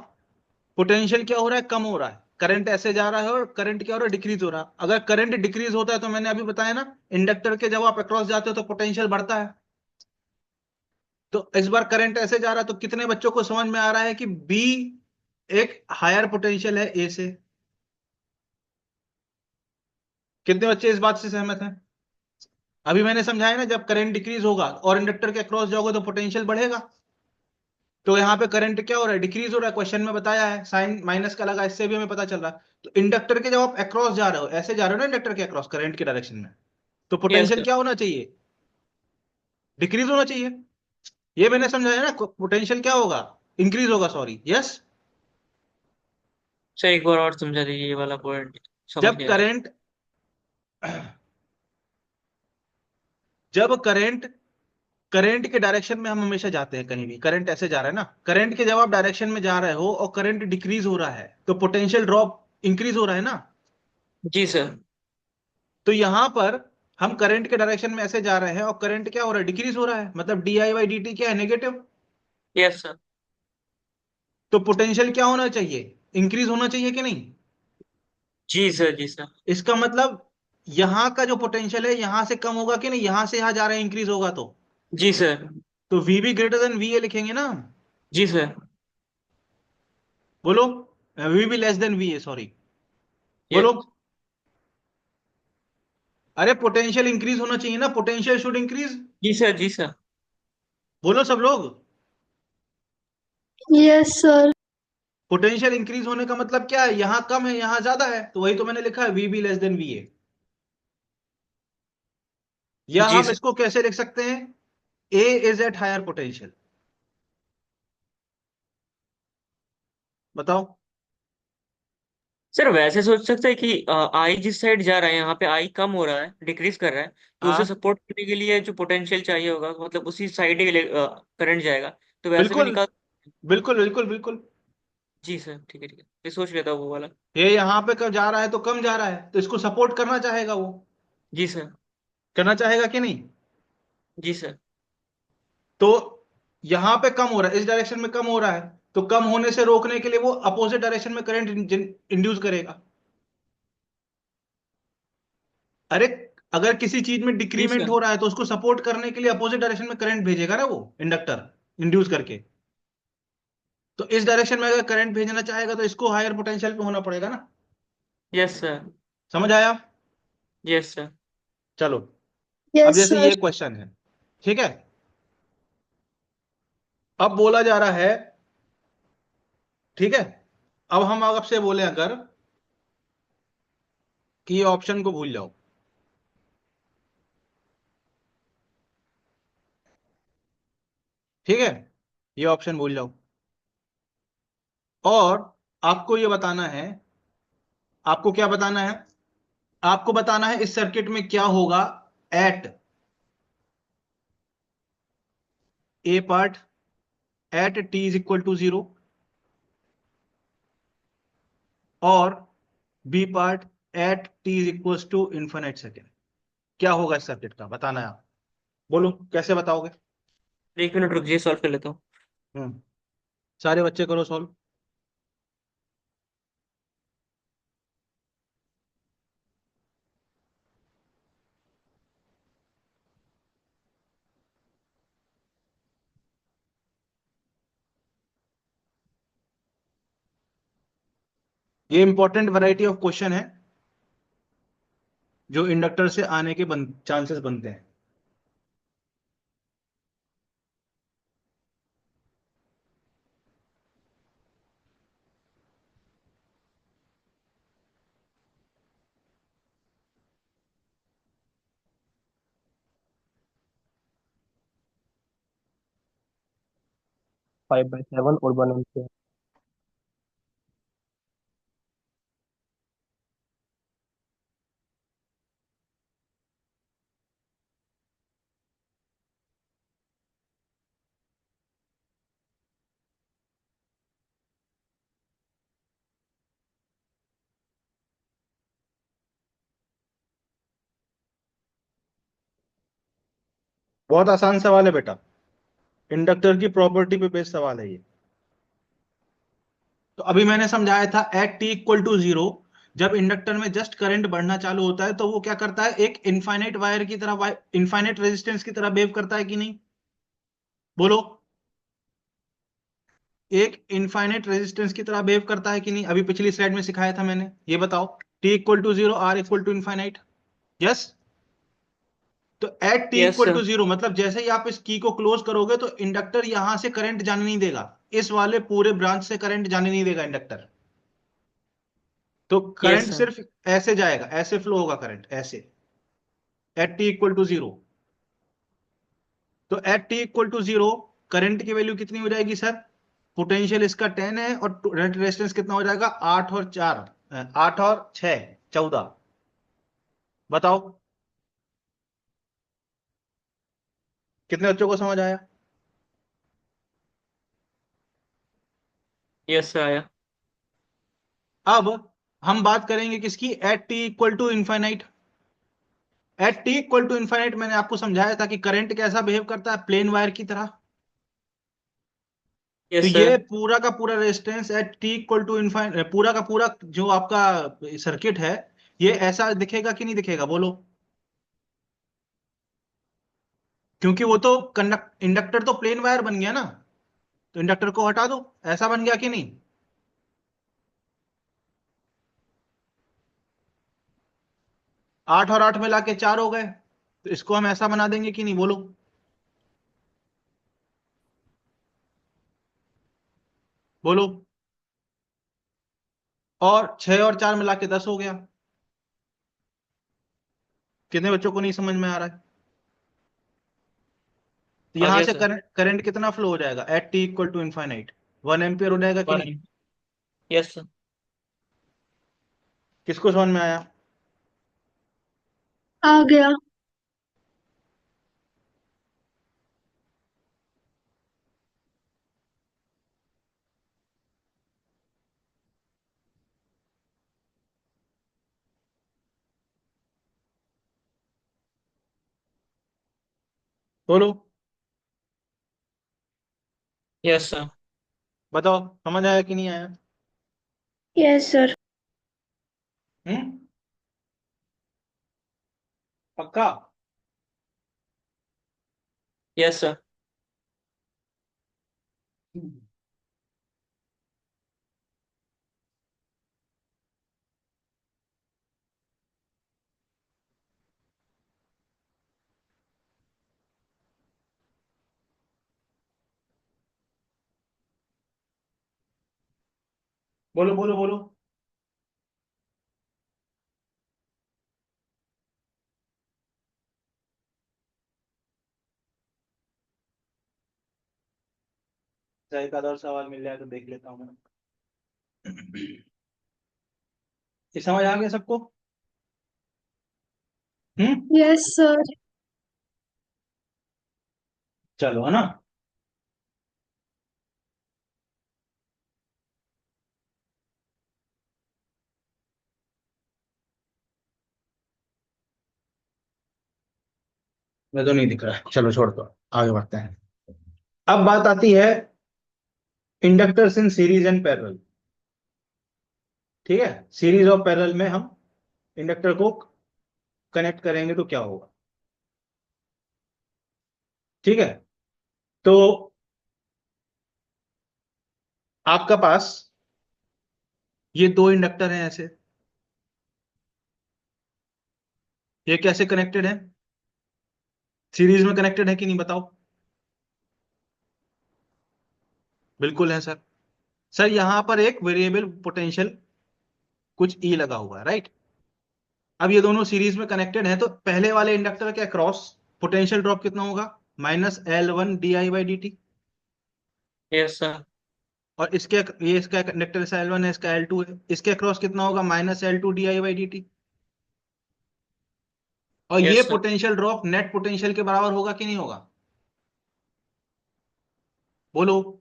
पोटेंशियल क्या हो रहा है, कम हो रहा है, करंट ऐसे जा रहा है, और करंट क्या हो रहा है, डिक्रीज हो रहा है। अगर करंट डिक्रीज होता है तो मैंने अभी बताया ना, इंडक्टर के जब आप अक्रॉस जाते हो तो पोटेंशियल बढ़ता है। तो इस बार करंट ऐसे जा रहा है, तो कितने बच्चों को समझ में आ रहा है कि बी एक हायर पोटेंशियल है ए से? कितने बच्चे इस बात से सहमत हैं? अभी मैंने समझाया ना, जब करंट डिक्रीज होगा और इंडक्टर के अक्रॉस जाओगे तो पोटेंशियल बढ़ेगा। तो यहाँ पे करंट क्या हो रहा है, डिक्रीज हो रहा है, क्वेश्चन में बताया है, साइन माइनस का लगा, इससे भी हमें पता चल रहा है। तो इंडक्टर के जब आप अक्रॉस जा रहे हो, ऐसे जा रहे हो ना इंडक्टर के अक्रॉस करंट के डायरेक्शन में, तो यस पोटेंशियल सर। क्या होना चाहिए, डिक्रीज होना चाहिए। ये मैंने समझाया ना, पोटेंशियल क्या होगा, इंक्रीज होगा, सॉरी। यस। सर एक बार और समझा दीजिए ये वाला पॉइंट, समझ जब नहीं आया। करंट जब करंट करंट के डायरेक्शन में हम हमेशा जाते हैं, कहीं भी करंट ऐसे जा रहा है ना, करंट के जब आप डायरेक्शन में जा रहे हो और करंट डिक्रीज हो रहा है तो पोटेंशियल ड्रॉप इंक्रीज हो रहा है ना। जी सर। तो यहां पर हम करंट के डायरेक्शन में ऐसे जा रहे हैं और करंट क्या हो रहा है, डिक्रीज हो रहा है, मतलब di/dt क्या है, नेगेटिव। Yes sir. तो पोटेंशियल क्या होना चाहिए, इंक्रीज होना चाहिए कि नहीं? जी सर, जी सर। इसका मतलब यहां का जो पोटेंशियल है यहां से कम होगा कि नहीं, यहां से यहां जा रहा है इंक्रीज होगा जी सर। तो V B greater than V A लिखेंगे ना? जी सर। बोलो। V B less than V A, sorry. ये बोलो। अरे पोटेंशियल इंक्रीज होना चाहिए ना, पोटेंशियल शुड इंक्रीज। जी सर, जी सर। बोलो सब लोग। Yes sir. पोटेंशियल इंक्रीज होने का मतलब क्या है? यहां कम है यहां ज्यादा है, तो वही तो मैंने लिखा है V B less than V A. या जी हम सर। इसको कैसे लिख सकते हैं? A is at higher potential. बताओ। सर वैसे सोच सकते हैं कि आई जिस साइड जा रहा है, यहाँ पे आई कम हो रहा है, डिक्रीज कर रहा है, तो उसे हाँ सपोर्ट करने के लिए जो पोटेंशियल चाहिए होगा, मतलब उसी साइड के लिए करंट जाएगा, तो वैसे भी बिल्कुल निकाल। बिल्कुल बिल्कुल बिल्कुल। जी सर, ठीक है, ठीक है, ये सोच लेता हूँ वो वाला। ये यहां पे कब जा रहा है तो कम जा रहा है, तो इसको सपोर्ट करना चाहेगा वो। जी सर। करना चाहेगा कि नहीं? जी सर। तो यहां पे कम हो रहा है, इस डायरेक्शन में कम हो रहा है, तो कम होने से रोकने के लिए वो अपोजिट डायरेक्शन में करंट इंड्यूस करेगा। अरे अगर किसी चीज में जी डिक्रीमेंट सर। हो रहा है तो उसको सपोर्ट करने के लिए अपोजिट डायरेक्शन में करंट भेजेगा ना वो इंडक्टर, इंड्यूस करके। तो इस डायरेक्शन में अगर करंट भेजना चाहेगा तो इसको हायर पोटेंशियल पे होना पड़ेगा ना। Yes sir. समझ आया? Yes sir. चलो। अब यस जैसे सर। ये क्वेश्चन है, ठीक है, अब बोला जा रहा है, ठीक है, अब हम आपसे बोले अगर कि ये ऑप्शन को भूल जाओ, ठीक है, ये ऑप्शन भूल जाओ, और आपको ये बताना है, आपको क्या बताना है? आपको बताना है इस सर्किट में क्या होगा at A part at T is equal to 0, और B part at T is equal to infinite second. क्या होगा इस सर्किट का, बताना है आप। बोलो कैसे बताओगे? एक मिनट रुकिए, सॉल्व कर लेता हूँ। हम्म। सारे बच्चे करो सॉल्व। ये इंपॉर्टेंट वैरायटी ऑफ क्वेश्चन है जो इंडक्टर से आने के चांसेस बनते हैं। फाइव बाई सेवन और 1 एम्पियर। बहुत आसान सवाल है बेटा, इंडक्टर की प्रॉपर्टी पे बेस्ड सवाल है ये। तो अभी मैंने समझाया था एट टी इक्वल टू 0, जब इंडक्टर में जस्ट करंट बढ़ना चालू होता है तो वो क्या करता है, एक इनफाइनाइट वायर की तरह, इनफाइनाइट रेजिस्टेंस की तरह बिहेव करता है कि नहीं? बोलो। एक इनफाइनाइट रेजिस्टेंस की तरह बिहेव करता है कि नहीं? अभी पिछली स्लाइड में सिखाया था मैंने, ये बताओ। T equal to 0, R equal to infinite. Yes. तो at T yes equal sir. To 0 मतलब जैसे ही आप इस की को क्लोज करोगे तो इंडक्टर यहां से करंट जाने नहीं देगा, इस वाले पूरे ब्रांच से करंट जाने नहीं देगा इंडक्टर। तो यस करंट सर। सिर्फ ऐसे जाएगा, ऐसे फ्लो होगा करंट, ऐसे, एट टी इक्वल टू 0। तो at T equal to 0 current की वैल्यू कितनी हो जाएगी सर? पोटेंशियल इसका 10 है और नेट रेजिस्टेंस कितना हो जाएगा? 8 और 4, 8 और 6, 14। बताओ कितने बच्चों को समझ आया? यस सर, आया। अब हम बात करेंगे किसकी, at T equal to infinite. At T equal to infinite मैंने आपको समझाया था कि करंट कैसा बिहेव करता है, प्लेन वायर की तरह। तो यस ये सर। पूरा का पूरा resistance at T equal to infinite, पूरा का पूरा जो आपका सर्किट है, ये ऐसा दिखेगा कि नहीं दिखेगा, बोलो। क्योंकि वो तो कंडक्ट इंडक्टर तो प्लेन वायर बन गया ना, तो इंडक्टर को हटा दो, ऐसा बन गया कि नहीं। 8 और 8 मिला के 4 हो गए, तो इसको हम ऐसा बना देंगे कि नहीं, बोलो। बोलो। और 6 और 4 मिला के 10 हो गया। कितने बच्चों को नहीं समझ में आ रहा है। तो आ यहां गया से सर। करंट करंट कितना फ्लो हो जाएगा at T equal to infinite, 1 ampere हो जाएगा कि नहीं। वन। Yes sir. किसको समझ में आया। आ गया। बोलो। Yes sir. बताओ समझ आया कि नहीं आया। Yes, sir. हम्म। पक्का। Yes sir. बोलो बोलो बोलो। चाहे एक आधा और सवाल मिल जाए तो देख लेता हूँ मैं। ये समझ आ गया सबको। हम्म। Yes sir. चलो, है ना। मैं तो नहीं दिख रहा है, चलो छोड़ दो, आगे बढ़ते हैं। अब बात आती है inductors in series and parallel. ठीक है, सीरीज और पैरेलल में हम इंडक्टर को कनेक्ट करेंगे तो क्या होगा। ठीक है, तो आपका पास ये दो इंडक्टर हैं ऐसे, ये कैसे कनेक्टेड है, सीरीज में कनेक्टेड है कि नहीं, बताओ। बिल्कुल है सर। सर यहां पर एक वेरिएबल पोटेंशियल कुछ ई लगा हुआ है, राइट। अब ये दोनों सीरीज में कनेक्टेड हैं, तो पहले वाले इंडक्टर के अक्रॉस पोटेंशियल ड्रॉप कितना होगा, -L1 di/dt। Yes sir. और इसके, ये इसका कंडक्टर से L1 है, इसका L2 है, इसके अक्रॉस कितना होगा, -L2 di/dt। और ये yes sir. Potential drop net potential के बराबर होगा कि नहीं होगा, बोलो।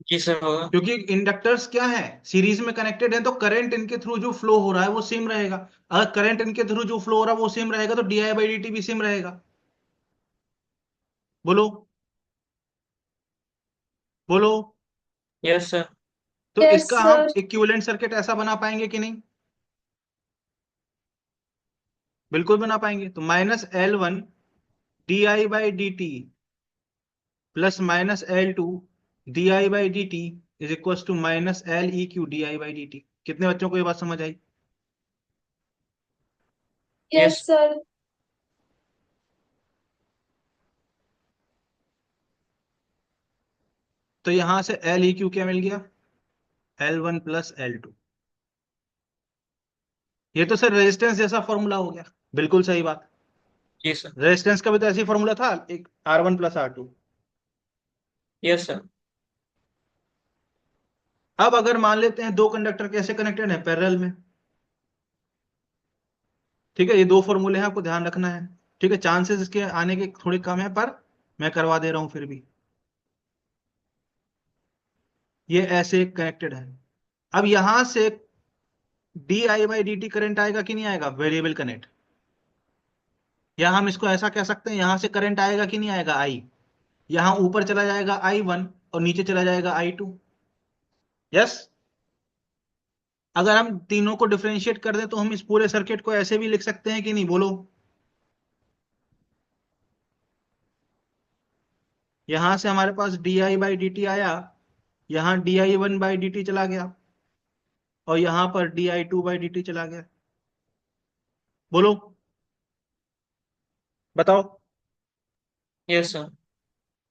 जी सर होगा। क्योंकि इंडक्टर्स क्या है, सीरीज में कनेक्टेड है, तो करंट इनके थ्रू जो फ्लो हो रहा है वो सेम रहेगा। अगर करंट इनके थ्रू जो फ्लो हो रहा है वो सेम रहेगा, तो di/dt भी सेम रहेगा, बोलो। बोलो। Yes sir. तो यस इसका हम सर। इक्विवेलेंट सर्किट ऐसा बना पाएंगे कि नहीं, बिल्कुल बना पाएंगे। तो -L1 di/dt +-L2 di/dt is equal to -Leq di/dt। कितने बच्चों को ये बात समझ आई। Yes yes. सर। तो यहां से Leq क्या मिल गया, L1 + L2। ये तो सर रेजिस्टेंस जैसा फॉर्मूला हो गया, बिल्कुल सही बात। जी सर। रेजिस्टेंस का भी तो ऐसे ही फॉर्मूला था, एक R1 + R2। Yes sir. अब अगर मान लेते हैं दो कंडक्टर कैसे कनेक्टेड है, पैरेलल में। ठीक है, ये दो फॉर्मूले हैं, आपको ध्यान रखना है। ठीक है, चांसेस इसके आने के थोड़े कम है, पर मैं करवा दे रहा हूं फिर भी। ये ऐसे कनेक्टेड है। अब यहां से di/dt करंट आएगा कि नहीं आएगा, वेरिएबल करंट। या हम इसको ऐसा कह सकते हैं, यहां से करंट आएगा कि नहीं आएगा, आई। यहां ऊपर चला जाएगा I1, और नीचे चला जाएगा I2। यस। अगर हम तीनों को डिफरेंशिएट कर दें तो हम इस पूरे सर्किट को ऐसे भी लिख सकते हैं कि नहीं, बोलो। यहां से हमारे पास di/dt आया, यहां di1/dt चला गया, और यहां पर di2/dt चला गया। बोलो, बताओ। Yes sir.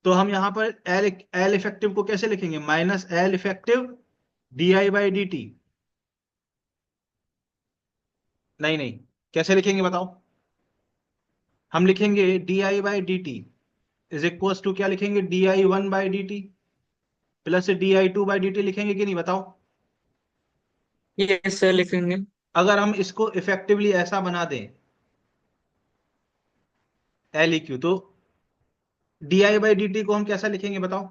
तो हम यहां पर एल इफेक्टिव को कैसे लिखेंगे? Minus L effective di/dt। नहीं नहीं, कैसे लिखेंगे बताओ? हम लिखेंगे di/dt इज इक्वल टू, क्या लिखेंगे? di1/dt प्लस di2/dt लिखेंगे कि नहीं, बताओ। यस सर लिखेंगे। अगर हम इसको इफेक्टिवली ऐसा बना दें एल ई क्यू, तो di/dt को हम कैसा लिखेंगे बताओ?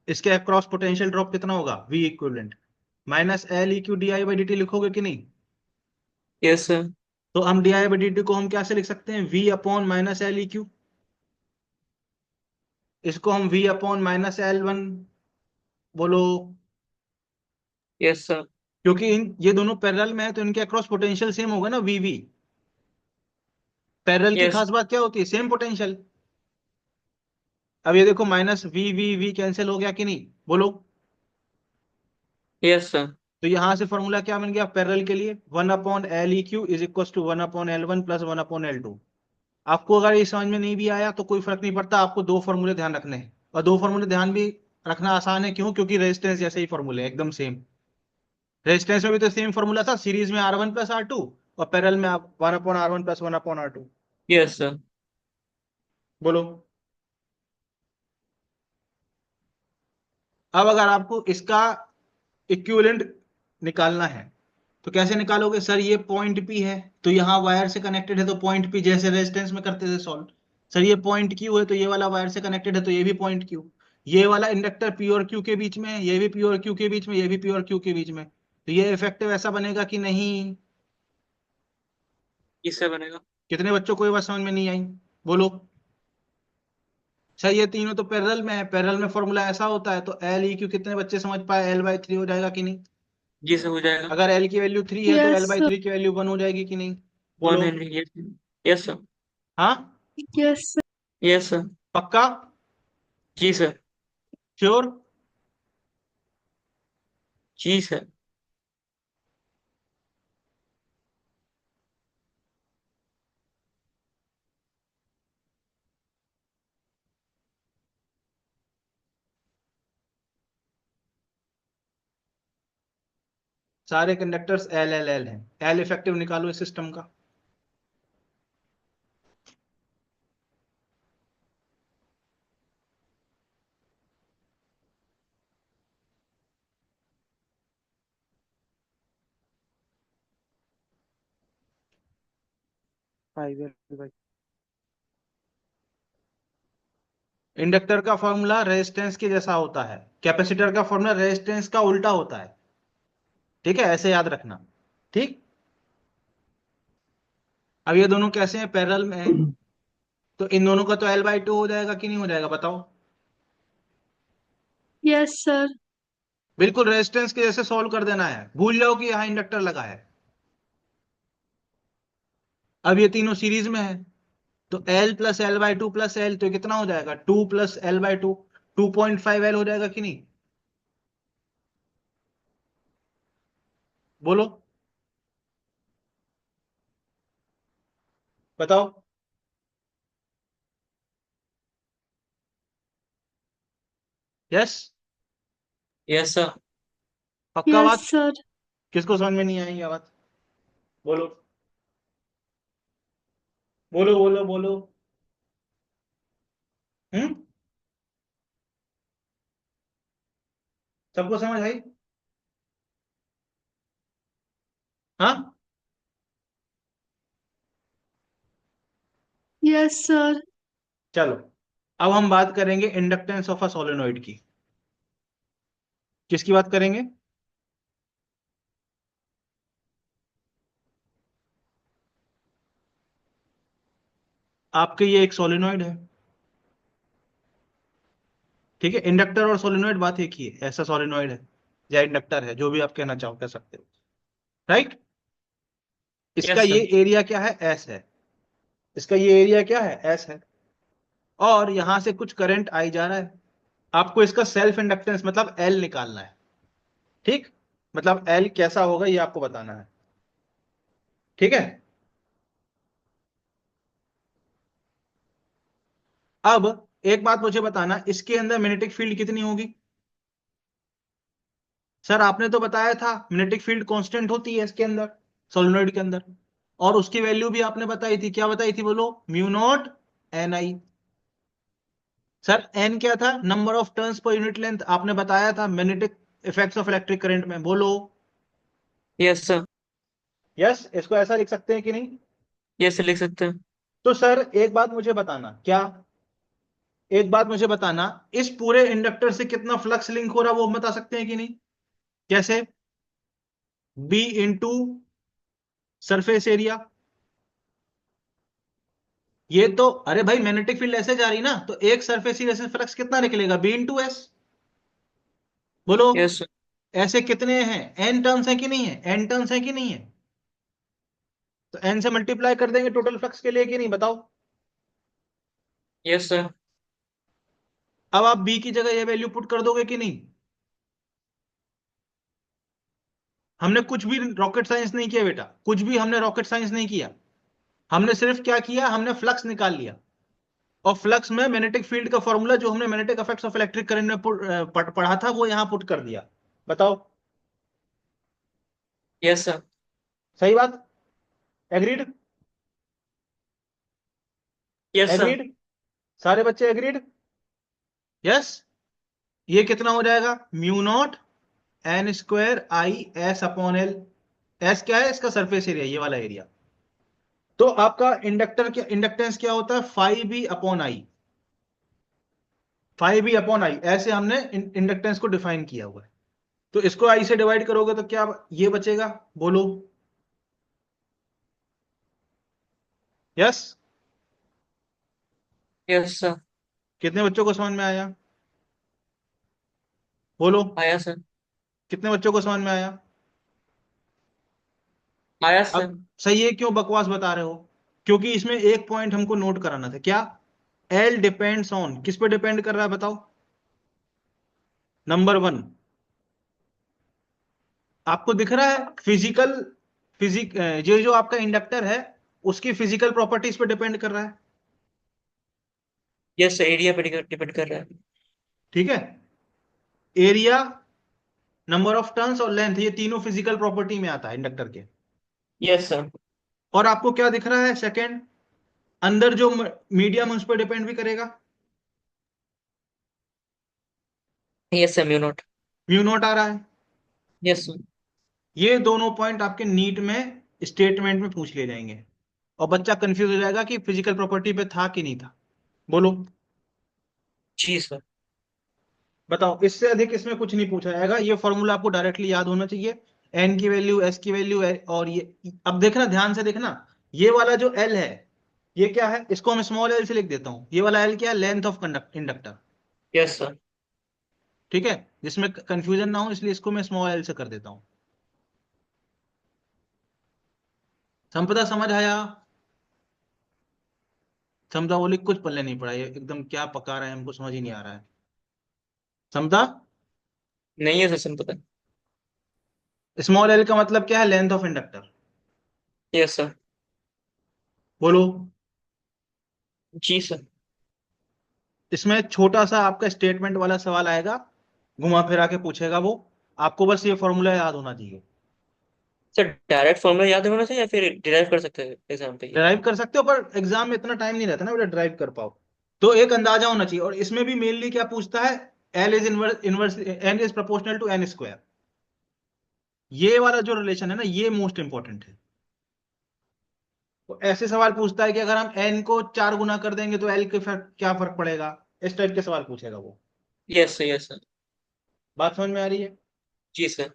इसके अक्रॉस पोटेंशियल ड्रॉप कितना होगा? V equivalent minus L E Q di/dt लिखोगे कि नहीं? Yes sir. तो हम di/dt को हम कैसे लिख सकते हैं? V upon minus L E Q. इसको हम V अपॉन माइनस L1, बोलो। Yes sir. क्योंकि ये दोनों पैरेलल में है तो इनके अक्रॉस पोटेंशियल सेम होगा ना, VV। पैरेलल की यस। खास बात क्या होती है? Same potential. अब ये देखो, माइनस V कैंसिल हो गया कि नहीं, बोलो। Yes sir. तो यहां से फॉर्मूला क्या बन गया पैरेलल के लिए? 1/L/E/Q is equal to 1/L1 plus 1/L2। आपको अगर ये समझ में नहीं भी आया तो कोई फर्क नहीं पड़ता, आपको दो फॉर्मूले ध्यान रखने हैं, और दो फॉर्मूले ध्यान भी रखना आसान है। क्यों? क्योंकि रेजिस्टेंस जैसे ही फॉर्मूले एकदम सेम। रेजिस्टेंस में भी तो सेम फॉर्मूला था, सीरीज में R1 प्लस R2, और पैरेलल में 1/R1 plus 1/R2। Yes sir. बोलो। अब अगर आपको इसका इक्विवेलेंट निकालना है तो कैसे निकालोगे? सर ये पॉइंट P है तो यहाँ वायर से कनेक्टेड है, तो पॉइंट P जैसे रेजिस्टेंस में करते थे सॉल्व। सर ये पॉइंट Q है तो ये वाला वायर से कनेक्टेड है, तो ये भी पॉइंट Q। ये वाला इंडक्टर P और Q के बीच में है, ये भी P और Q के बीच में, ये भी P और Q के बीच में। तो ये इफेक्टिव ऐसा बनेगा कि नहीं? इससे बनेगा। कितने बच्चों को ये बात समझ में नहीं आई, बोलो। सर ये तीनों तो पैरेलल में है, पैरेलल में फॉर्मूला ऐसा होता है, तो एल ई क्यू कितने बच्चे समझ पाए? L/3 हो जाएगा कि नहीं? जी सर हो जाएगा। अगर L की वैल्यू 3 है तो यस सर। L/3 की वैल्यू 1 हो जाएगी कि नहीं, वन बोलो। हेनरी। यस। Yes sir. हाँ, यस सर। Yes sir. पक्का? जी सर। श्योर? जी सर। सारे कंडक्टर्स L हैं। L इफेक्टिव निकालो इस सिस्टम का। इंडक्टर का फॉर्मूला रेजिस्टेंस के जैसा होता है, कैपेसिटर का फॉर्मूला रेजिस्टेंस का उल्टा होता है। ठीक है, ऐसे याद रखना। ठीक। अब ये दोनों कैसे हैं? पैरेलल में हैं, तो इन दोनों का तो L/2 हो जाएगा कि नहीं हो जाएगा, बताओ। Yes sir. बिल्कुल रेजिस्टेंस के जैसे सॉल्व कर देना है, भूल जाओ कि यहाँ इंडक्टर लगा है। अब ये तीनों सीरीज में है, तो L plus L/2 plus L, तो कितना हो जाएगा? 2 प्लस L/2, 2.5 L हो जाएगा कि नहीं, बोलो, बताओ। यस? Yes sir. पक्का यस बात? सर। किसको समझ में नहीं आई ये बात, बोलो। बोलो बोलो बोलो। हम्म, सबको समझ आई? हाँ। Yes sir. चलो, अब हम बात करेंगे इंडक्टेंस ऑफ अ सोलेनोइड की। किसकी बात करेंगे? आपके ये एक सोलेनोइड है, ठीक है, इंडक्टर और सोलिनॉइड बात एक ही है, ऐसा सोलिनॉइड है या इंडक्टर है, जो भी आप कहना चाहो कह सकते हो, राइट। इसका यस ये सर। एरिया क्या है, एस है। इसका ये एरिया क्या है, एस है। और यहां से कुछ करंट आई जा रहा है। आपको इसका सेल्फ इंडक्टेंस मतलब एल निकालना है। ठीक, मतलब एल कैसा होगा ये आपको बताना है। ठीक है, अब एक बात मुझे बताना, इसके अंदर मैग्नेटिक फील्ड कितनी होगी। सर आपने तो बताया था मैग्नेटिक फील्ड कांस्टेंट होती है इसके अंदर, सोलेनोइड के अंदर। और उसकी वैल्यू भी आपने बताई थी, क्या बताई थी बोलो, mu nought N I. Sir N क्या था, नंबर ऑफ टर्न्स पर यूनिट लेंथ, आपने बताया था magnetic effects of electric current में, बोलो। Yes sir. यस, इसको ऐसा लिख सकते हैं कि नहीं। यस लिख सकते हैं। तो सर एक बात मुझे बताना, क्या, एक बात मुझे बताना, इस पूरे इंडक्टर से कितना फ्लक्स लिंक हो रहा है वो बता सकते हैं कि नहीं। कैसे, बी इंटू सरफेस एरिया। ये तो, अरे भाई मैग्नेटिक फील्ड ऐसे जा रही ना, तो एक सरफेस एरिया से फ्लक्स कितना निकलेगा, बी इंटू एस। बोलो, यस सर। ऐसे कितने हैं, एन टर्न्स है कि नहीं है, एन टर्न्स है कि नहीं है। तो एन से मल्टीप्लाई कर देंगे टोटल फ्लक्स के लिए कि नहीं, बताओ। Yes sir. अब आप बी की जगह ये वैल्यू पुट कर दोगे कि नहीं। हमने कुछ भी रॉकेट साइंस नहीं किया बेटा, कुछ भी हमने रॉकेट साइंस नहीं किया। हमने सिर्फ क्या किया, हमने फ्लक्स निकाल लिया। और फ्लक्स में मैग्नेटिक फील्ड का फॉर्मूला जो हमने magnetic effects of electric current में पढ़ा था वो यहां पुट कर दिया। बताओ, यस सर। सही बात, एग्रीड। Yes sir. एग्रीड, सारे बच्चे एग्रीड। यस, ये कितना हो जाएगा, mu nought N square I S upon L. S क्या है, इसका सरफेस एरिया, ये वाला एरिया। तो आपका इंडक्टर क्या, इंडक्टेंस क्या होता है, 5b/i। 5b/i, ऐसे हमने इंडक्टेंस को डिफाइन किया हुआ है। तो इसको आई से डिवाइड करोगे तो क्या ये बचेगा, बोलो। Yes, yes sir. कितने बच्चों को समझ में आया, बोलो। आया सर। कितने बच्चों को समझ में आया। आया अब सर। सही है, क्यों बकवास बता रहे हो, क्योंकि इसमें एक पॉइंट हमको नोट कराना था, क्या, एल डिपेंड्स ऑन, किस पे डिपेंड कर रहा है बताओ। नंबर वन, आपको दिख रहा है फिजिकल, ये जो आपका इंडक्टर है उसकी फिजिकल प्रॉपर्टीज पे डिपेंड कर रहा है। यस सर, एरिया पे डिपेंड कर रहा है। ठीक है, एरिया, नंबर ऑफ टर्न्स और लेंथ, ये तीनों फिजिकल प्रॉपर्टी में आता है इंडक्टर के। Yes sir. और आपको क्या दिख रहा है, सेकंड, अंदर जो मीडियम उस पर डिपेंड भी करेगा, yes sir, mu naught. Mu naught आ रहा है। Yes sir. ये दोनों पॉइंट आपके नीट में स्टेटमेंट में पूछ लिए जाएंगे, और बच्चा कंफ्यूज हो जाएगा कि फिजिकल प्रॉपर्टी पे था कि नहीं था। बोलो, जी सर। बताओ, इससे अधिक इसमें कुछ नहीं पूछा जाएगा, ये फॉर्मूला आपको डायरेक्टली याद होना चाहिए। एन की वैल्यू, एस की वैल्यू, और ये, अब देखना ध्यान से देखना, ये वाला जो एल है ये क्या है, इसको मैं स्मॉल एल से लिख देता हूं, ये वाला एल क्या है, length of conduct inductor. Yes sir. ठीक है, जिसमें कंफ्यूजन ना हो इसलिए इसको मैं स्मॉल एल से कर देता हूं। संपदा समझ आया। समझा, बोली कुछ पल्ले नहीं पड़ा, ये एकदम क्या पका रहा है हमको समझ ही नहीं आ रहा है। समझा, नहीं है सर, सिंपल पता। स्मॉल एल का मतलब क्या है, length of inductor. Yes sir. बोलो, जी सर। इसमें छोटा सा आपका स्टेटमेंट वाला सवाल आएगा, घुमा फिरा के पूछेगा वो, आपको बस ये फॉर्मूला याद होना चाहिए। सर डायरेक्ट फॉर्मूला याद होना चाहिए या फिर डिराइव कर सकते हैं एग्जाम पे ये? ड्राइव कर सकते हो, पर एग्जाम में इतना टाइम नहीं रहता ना बेटा ड्राइव कर पाओ। तो एक अंदाजा होना चाहिए, और इसमें भी मेनली क्या पूछता है, L is inverse inverse N is proportional to N square. ये वाला जो रिलेशन है ना, ये मोस्ट इंपॉर्टेंट है। तो ऐसे सवाल पूछता है कि अगर हम एन को 4 गुना कर देंगे तो एल के क्या फर्क पड़ेगा, इस टाइप के सवाल पूछेगा वो। Yes sir. Yes sir. बात समझ में आ रही है, जी सर।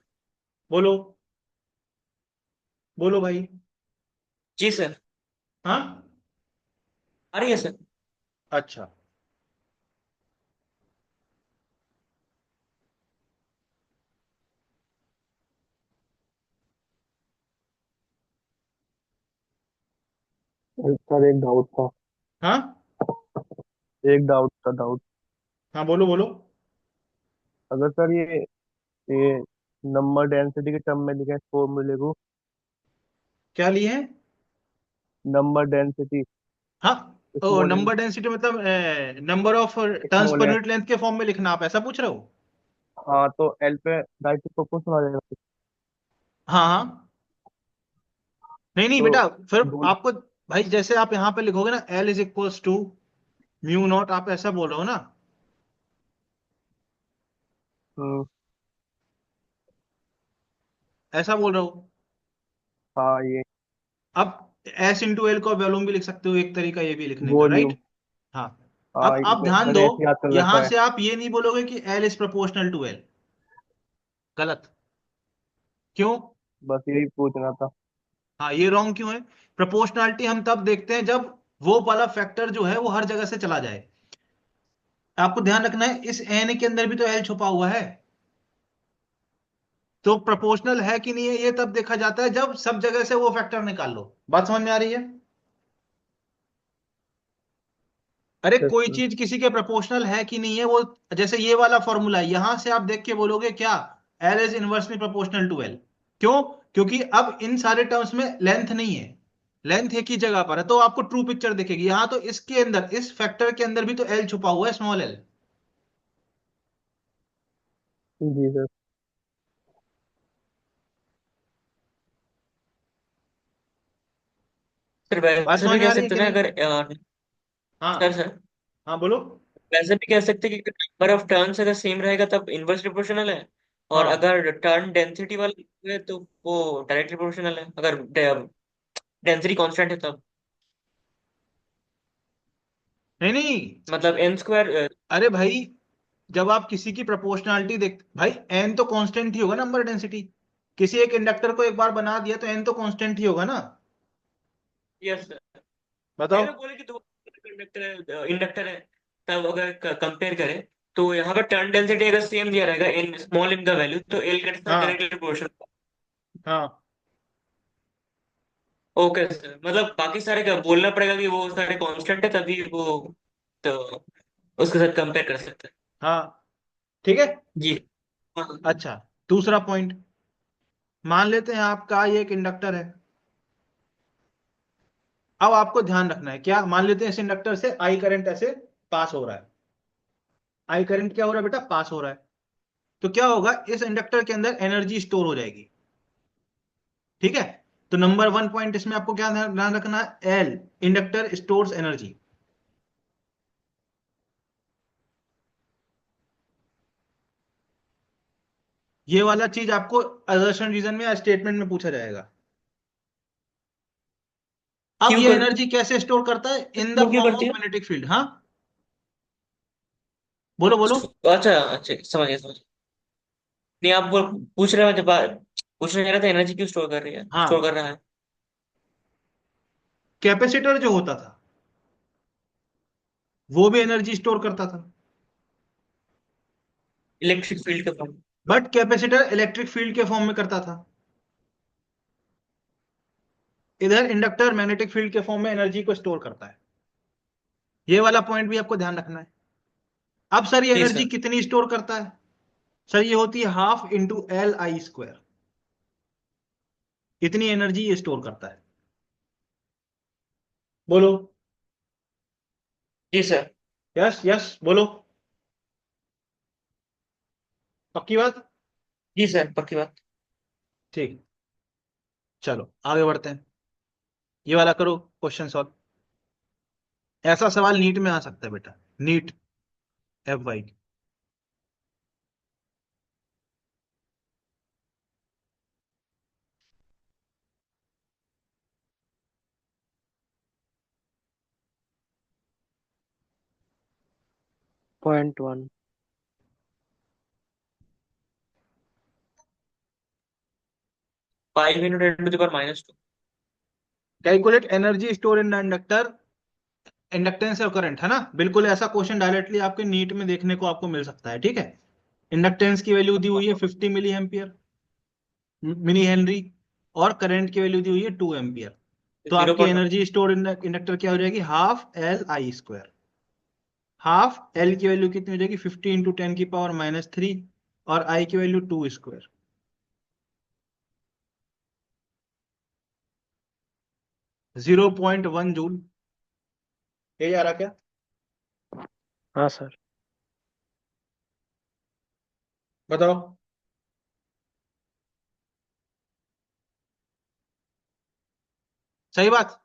बोलो, बोलो भाई। जी सर। हाँ, आ रही है सर। अच्छा, सर एक डाउट था। हाँ एक डाउट था, डाउट। हाँ, बोलो बोलो। अगर सर ये नंबर डेंसिटी के टर्म में लिखे हैं फॉर्मूले को। क्या लिए हैं? नंबर डेंसिटी हाँ, ओ स्मॉल एन, नंबर डेंसिटी मतलब नंबर ऑफ टर्न्स स्मॉल पर एन। यूनिट लेंथ के फॉर्म में लिखना, आप ऐसा पूछ रहे हो? हाँ, तो एल पे डायरेक्ट प्रोपोर्शनल आ जाएगा। हाँ हाँ, नहीं नहीं तो बेटा, फिर बोल। आपको, भाई जैसे आप यहाँ पे लिखोगे ना, L is equals to mu nought, आप ऐसा बोल रहे हो ना? हम्म, ऐसा बोल रहे हो? हाँ ये अब एस इंटू एल को वॉल्यूम भी लिख सकते हो, एक तरीका ये भी लिखने का, वॉल्यूम। राइट? हाँ। हाँ अब ये आप ध्यान दो, मैंने ऐसे याद कर यहां रखा है। से आप ये नहीं बोलोगे कि L is proportional to L. गलत। क्यों? बस यही पूछना था। हाँ, ये रॉन्ग क्यों है? प्रोपोर्शनैलिटी हम तब देखते हैं जब वो वाला फैक्टर जो है वो हर जगह से चला जाए। आपको ध्यान रखना है, इस एन के अंदर भी तो एल छुपा हुआ है। तो प्रोपोर्शनल है कि नहीं है ये तब देखा जाता है जब सब जगह से वो फैक्टर निकाल लो। बात समझ में आ रही है? अरे यस कोई सर। चीज किसी के प्रोपोर्शनल है कि नहीं है वो, जैसे ये वाला फॉर्मूला है, यहां से आप देख के बोलोगे क्या, L is inversely proportional to L. क्यों? क्योंकि अब इन सारे टर्म्स में लेंथ नहीं है, लेंथ एक ही जगह पर है, तो आपको ट्रू पिक्चर दिखेगी। यहां तो इसके अंदर, इस फैक्टर के अंदर भी तो एल छुपा हुआ है, स्मॉल एल। जी सर। सर बात वैसे समझ भी में कह आ रही है सकते कि हैं ना, नहीं? अगर सर हाँ सर हाँ, बोलो। वैसे भी कह सकते हैं कि नंबर ऑफ टर्न्स अगर सेम रहेगा तब इनवर्स प्रोपोर्शनल है, और हाँ, अगर टर्न डेंसिटी वाला है तो वो डायरेक्टली प्रोपोर्शनल है, अगर डेंसिटी कांस्टेंट है तब। नहीं नहीं, मतलब एन स्क्वायर। अरे भाई, जब आप किसी की प्रोपोर्शनैलिटी देख, भाई एन तो कांस्टेंट ही होगा, नंबर डेंसिटी। किसी एक इंडक्टर को एक बार बना दिया तो एन तो कांस्टेंट ही होगा ना। Yes sir. नहीं, बताओ। मैं बोले कि दो इंडक्टर है तब अगर कंपेयर करें तो यहाँ पर टर्न डेंसिटी अगर सेम दिया रहेगा इन स्मॉल इन का वैल्यू, तो एल के साथ हाँ डायरेक्टली प्रोपोर्शनल। हाँ, ओके सर, मतलब बाकी सारे का बोलना पड़ेगा कि वो सारे कांस्टेंट है तभी वो, तो उसके साथ कंपेयर कर सकते हैं। हाँ, ठीक है। जी। हाँ। अच्छा, दूसरा पॉइंट, मान लेते हैं आपका ये एक इंडक्टर है। अब आपको ध्यान रखना है, क्या मान लेते हैं इस इंडक्टर से आई करंट ऐसे पास हो रहा है। आई करंट क्या हो रहा है बेटा? पास हो रहा है। तो क्या होगा, इस इंडक्टर के अंदर एनर्जी स्टोर हो जाएगी। ठीक है। तो नंबर वन पॉइंट इसमें आपको क्या ध्यान रखना है, एल, इंडक्टर स्टोर्स एनर्जी। ये वाला चीज आपको असर्शन रीजन में या स्टेटमेंट में पूछा जाएगा। अब क्यों ये कर एनर्जी कैसे स्टोर करता है? इन द क्यों क्यों फॉर्म करती ऑफ है? Magnetic field. हाँ, बोलो बोलो। अच्छा अच्छा, समझ गया समझ गया। नहीं, आप पूछ रहे हो, जब पूछने जा रहा था एनर्जी क्यों स्टोर कर रही है, स्टोर हाँ, कर रहा है। कैपेसिटर जो होता था वो भी एनर्जी स्टोर करता था, इलेक्ट्रिक फील्ड के form. But capacitor electric field के फॉर्म में करता था। इधर इंडक्टर मैग्नेटिक फील्ड के फॉर्म में एनर्जी को स्टोर करता है। ये वाला पॉइंट भी आपको ध्यान रखना है। अब सर ये जी एनर्जी सर। कितनी स्टोर करता है? सर ये होती है half into L I square. इतनी एनर्जी ये स्टोर करता है। बोलो। जी सर। यस यस, बोलो। पक्की बात? जी सर, पक्की बात। ठीक, चलो आगे बढ़ते हैं। ये वाला करो क्वेश्चन सॉल्व। ऐसा सवाल नीट में आ सकता है बेटा, NEET, F Y. .1। 5 × 10⁻²। Calculate energy store in the inductor, inductance और करंट, है ना? बिल्कुल ऐसा क्वेश्चन डायरेक्टली आपके नीट में देखने को आपको मिल सकता है। ठीक है। इंडक्टेंस की वैल्यू दी हुई है 50 मिली एम्पियर, मिनी हेनरी, और करंट की वैल्यू दी हुई है 2 एम्पियर। तो जीरो आपकी पॉइंट एनर्जी स्टोर इंडक्टर क्या हो जाएगी, half L I square. Half L की वैल्यू कितनी हो जाएगी, 50 × 10⁻³ और आई की वैल्यू 2²। 0.1 जूल। ये जा रहा क्या? हाँ सर। बताओ। सही बात,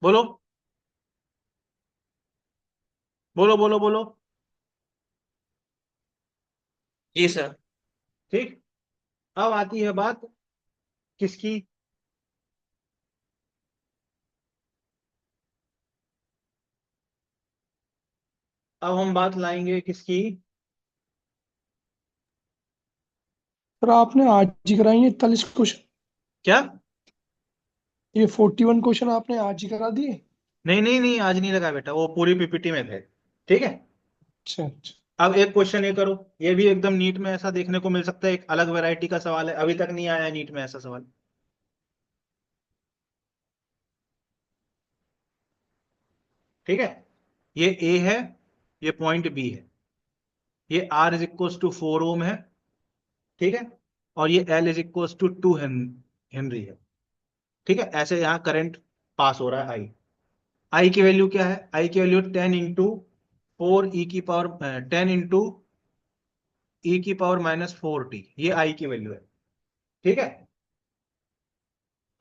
बोलो बोलो बोलो बोलो। जी सर। ठीक। अब आती है बात किसकी, अब हम बात लाएंगे किसकी, सर आपने आज ही कराई है 41 क्वेश्चन? क्या? ये 41 क्वेश्चन आपने आज ही करा दिए? नहीं नहीं नहीं, आज नहीं लगा बेटा, वो पूरी पीपीटी में थे। ठीक है। अच्छा अच्छा। अब एक क्वेश्चन ये करो, ये भी एकदम नीट में ऐसा देखने को मिल सकता है, एक अलग वैरायटी का सवाल है, अभी तक नहीं आया नीट में ऐसा सवाल। ठीक है। ये ए है, ये पॉइंट बी है, ये R is equal to 4 ohm है। ठीक है। और ये L is equal to 2 henry है। ठीक है, ऐसे यहाँ करंट पास हो रहा है आई। आई की वैल्यू क्या है, आई की वैल्यू 10 × 4 10 × 10⁻⁻⁴t, ये आई की वैल्यू है। ठीक है।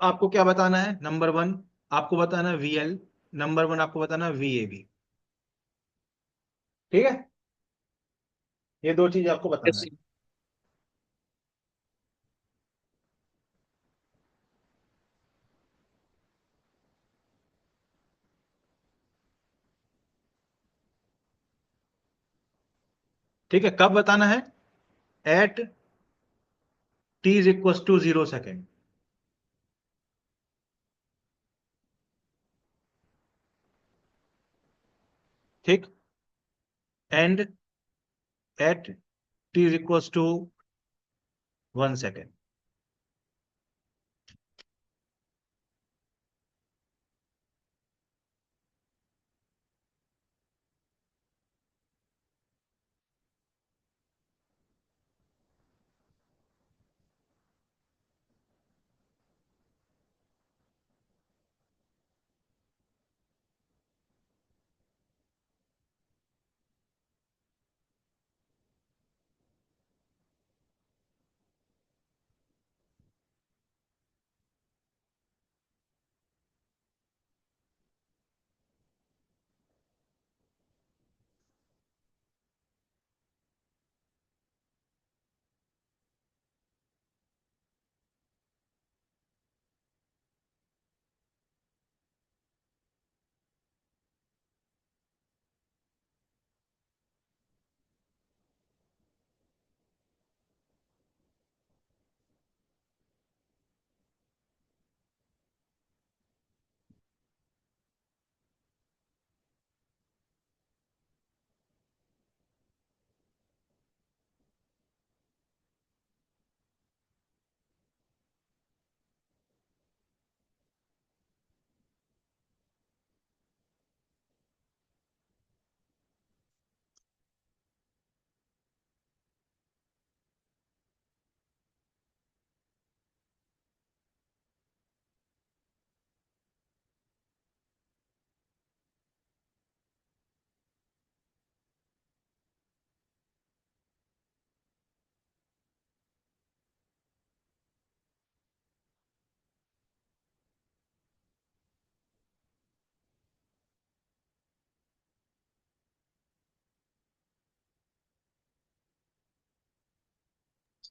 आपको क्या बताना है, नंबर वन आपको बताना है वीएल, नंबर वन आपको बताना है वीएबी। ठीक है, ये दो चीज आपको बताना है। ठीक है, कब बताना है, at t is equal to 0 second. ठीक। And at t is equal to 1 second.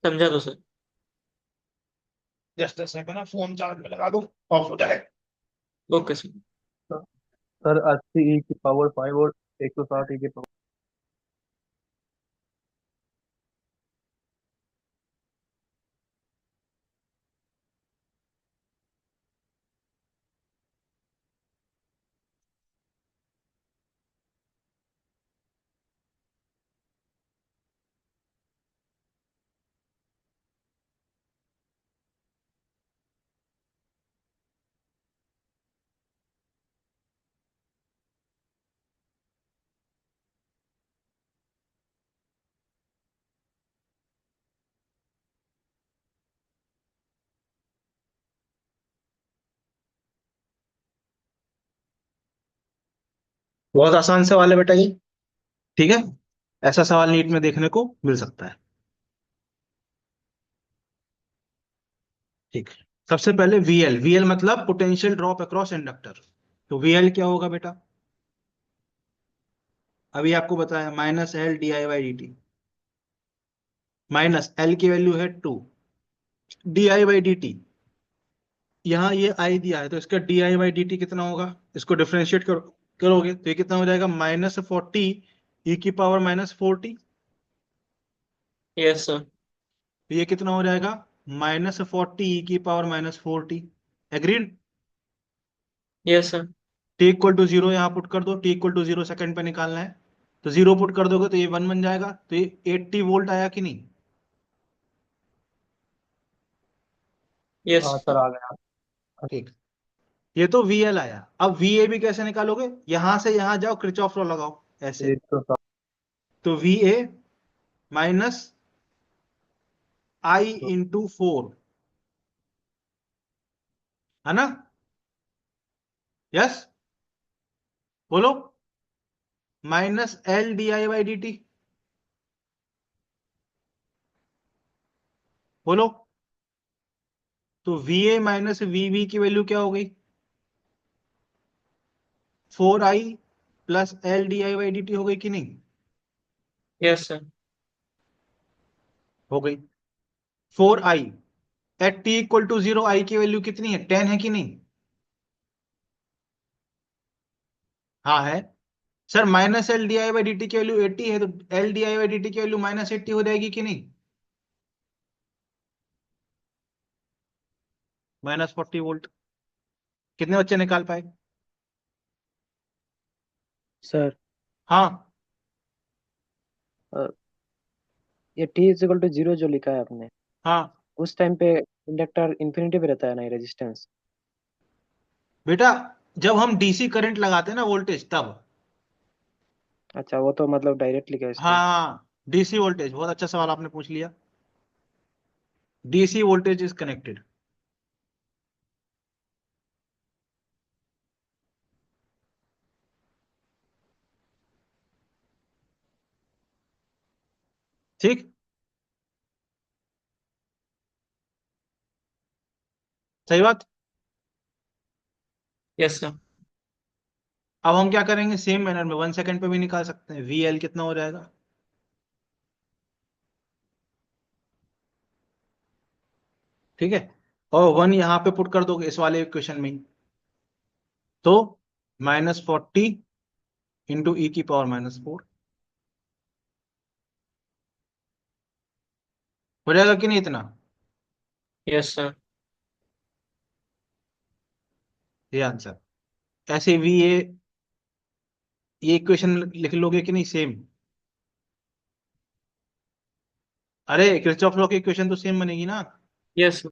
समझा तो sir. Just second, phone charge में लगा दूं, ऑफ हो जाए। Okay sir. सर 80 e की पावर 5 और 160 e की पावर। बहुत आसान सवाल है बेटा ये। ठीक है, ऐसा सवाल नीट में देखने को मिल सकता है। ठीक, सबसे पहले वीएल, वीएल मतलब पोटेंशियल ड्रॉप अक्रॉस इंडक्टर। तो वीएल क्या होगा बेटा? अभी आपको बताया -L/dI/dt। माइनस एल की वैल्यू है 2, dI/dt, यहाँ ये आई दिया है तो इसका dI/dt कितना होगा? इसको डिफरेंशिएट करोगे तो ये कितना हो जाएगा? -40 e⁻⁻40। Yes sir. तो ये कितना हो जाएगा? -40 e⁻⁻40। Agreed? Yes sir. T equal to zero यहाँ पुट कर दो, T equal to zero second पे निकालना है। तो जीरो पुट कर दोगे तो ये 1 बन जाएगा, तो ये 80 वोल्ट आया कि नहीं? यस हाँ सर, आ गया। ठीक, ये तो वीएल आया। अब वीए भी कैसे निकालोगे? यहां से यहां जाओ, किरचॉफ लॉ लगाओ ऐसे। ये तो सर। तो वीए माइनस I/4, है ना? यस, बोलो। -L/dI/dt, बोलो। तो वीए माइनस वीबी की वैल्यू क्या हो गई? 4I + L/dI/dt हो गई कि नहीं? Yes sir. हो गई। 4I at T equal to zero, I की वैल्यू कितनी है? 10 है कि नहीं? हाँ है। सर -L/dI/dt की वैल्यू 80 है, तो L/dI/dt की वैल्यू -80 हो जाएगी कि नहीं? -40 वोल्ट। कितने बच्चे निकाल पाए? सर, हाँ। ये T is equal to zero जो लिखा है आपने, हाँ उस टाइम पे इंडक्टर इन्फिनिटी पे रहता है ना, रेजिस्टेंस। बेटा, जब हम डीसी करंट लगाते हैं ना, वोल्टेज, तब। अच्छा, वो तो मतलब डायरेक्टली क्या इसको। हाँ, डीसी वोल्टेज, बहुत अच्छा सवाल आपने पूछ लिया। DC voltage is connected. ठीक, सही बात। Yes sir. अब हम क्या करेंगे? सेम मैनर में 1 सेकंड पे भी निकाल सकते हैं। वीएल कितना हो जाएगा? ठीक है, और 1 यहां पे पुट कर दोगे इस वाले इक्वेशन में ही। तो -40 × e⁻⁻4 हो जाएगा कि नहीं इतना? Yes sir. ये आंसर। ऐसे भी ये इक्वेशन लिख लोगे कि नहीं सेम? अरे किरचॉफ लॉ की इक्वेशन तो सेम बनेगी ना। यस।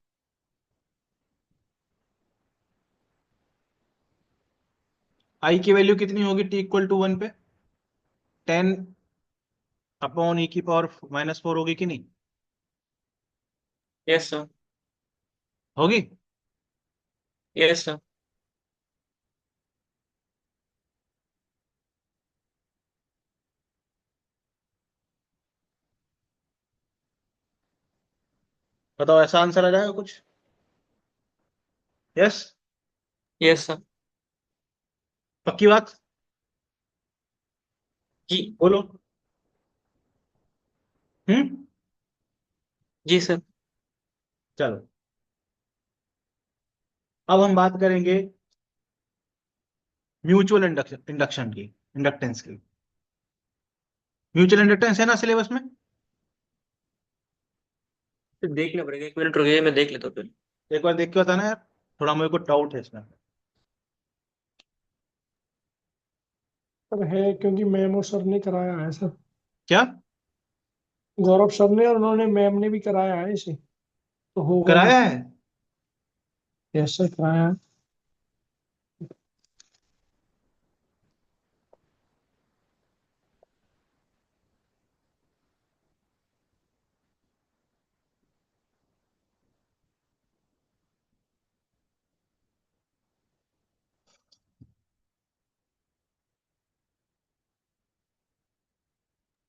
आई की वैल्यू कितनी होगी टी इक्वल टू 1 पे? 10/e⁻⁻4 होगी कि नहीं? Yes sir. होगी। Yes sir. बताओ, ऐसा आंसर आ जाएगा कुछ? Yes, yes sir. पक्की बात? जी। बोलो। हम्म, जी सर। चलो, अब हम बात करेंगे म्यूचुअल इंडक्शन इंडक्शन की, इंडक्टेंस की। म्यूचुअल इंडक्टेंस है ना सिलेबस में? तो देखना पड़ेगा, 1 मिनट रुकिए, मैं देख लेता हूँ फिर। एक बार देख के बताना यार, थोड़ा मेरे को डाउट है इसमें। सर है, क्योंकि मैम और सर ने कराया है सर। क्या गौरव सर ने और उन्होंने मैम ने भी कराया है इसे, तो होगा ही। कराया है? यस सर, कराया है।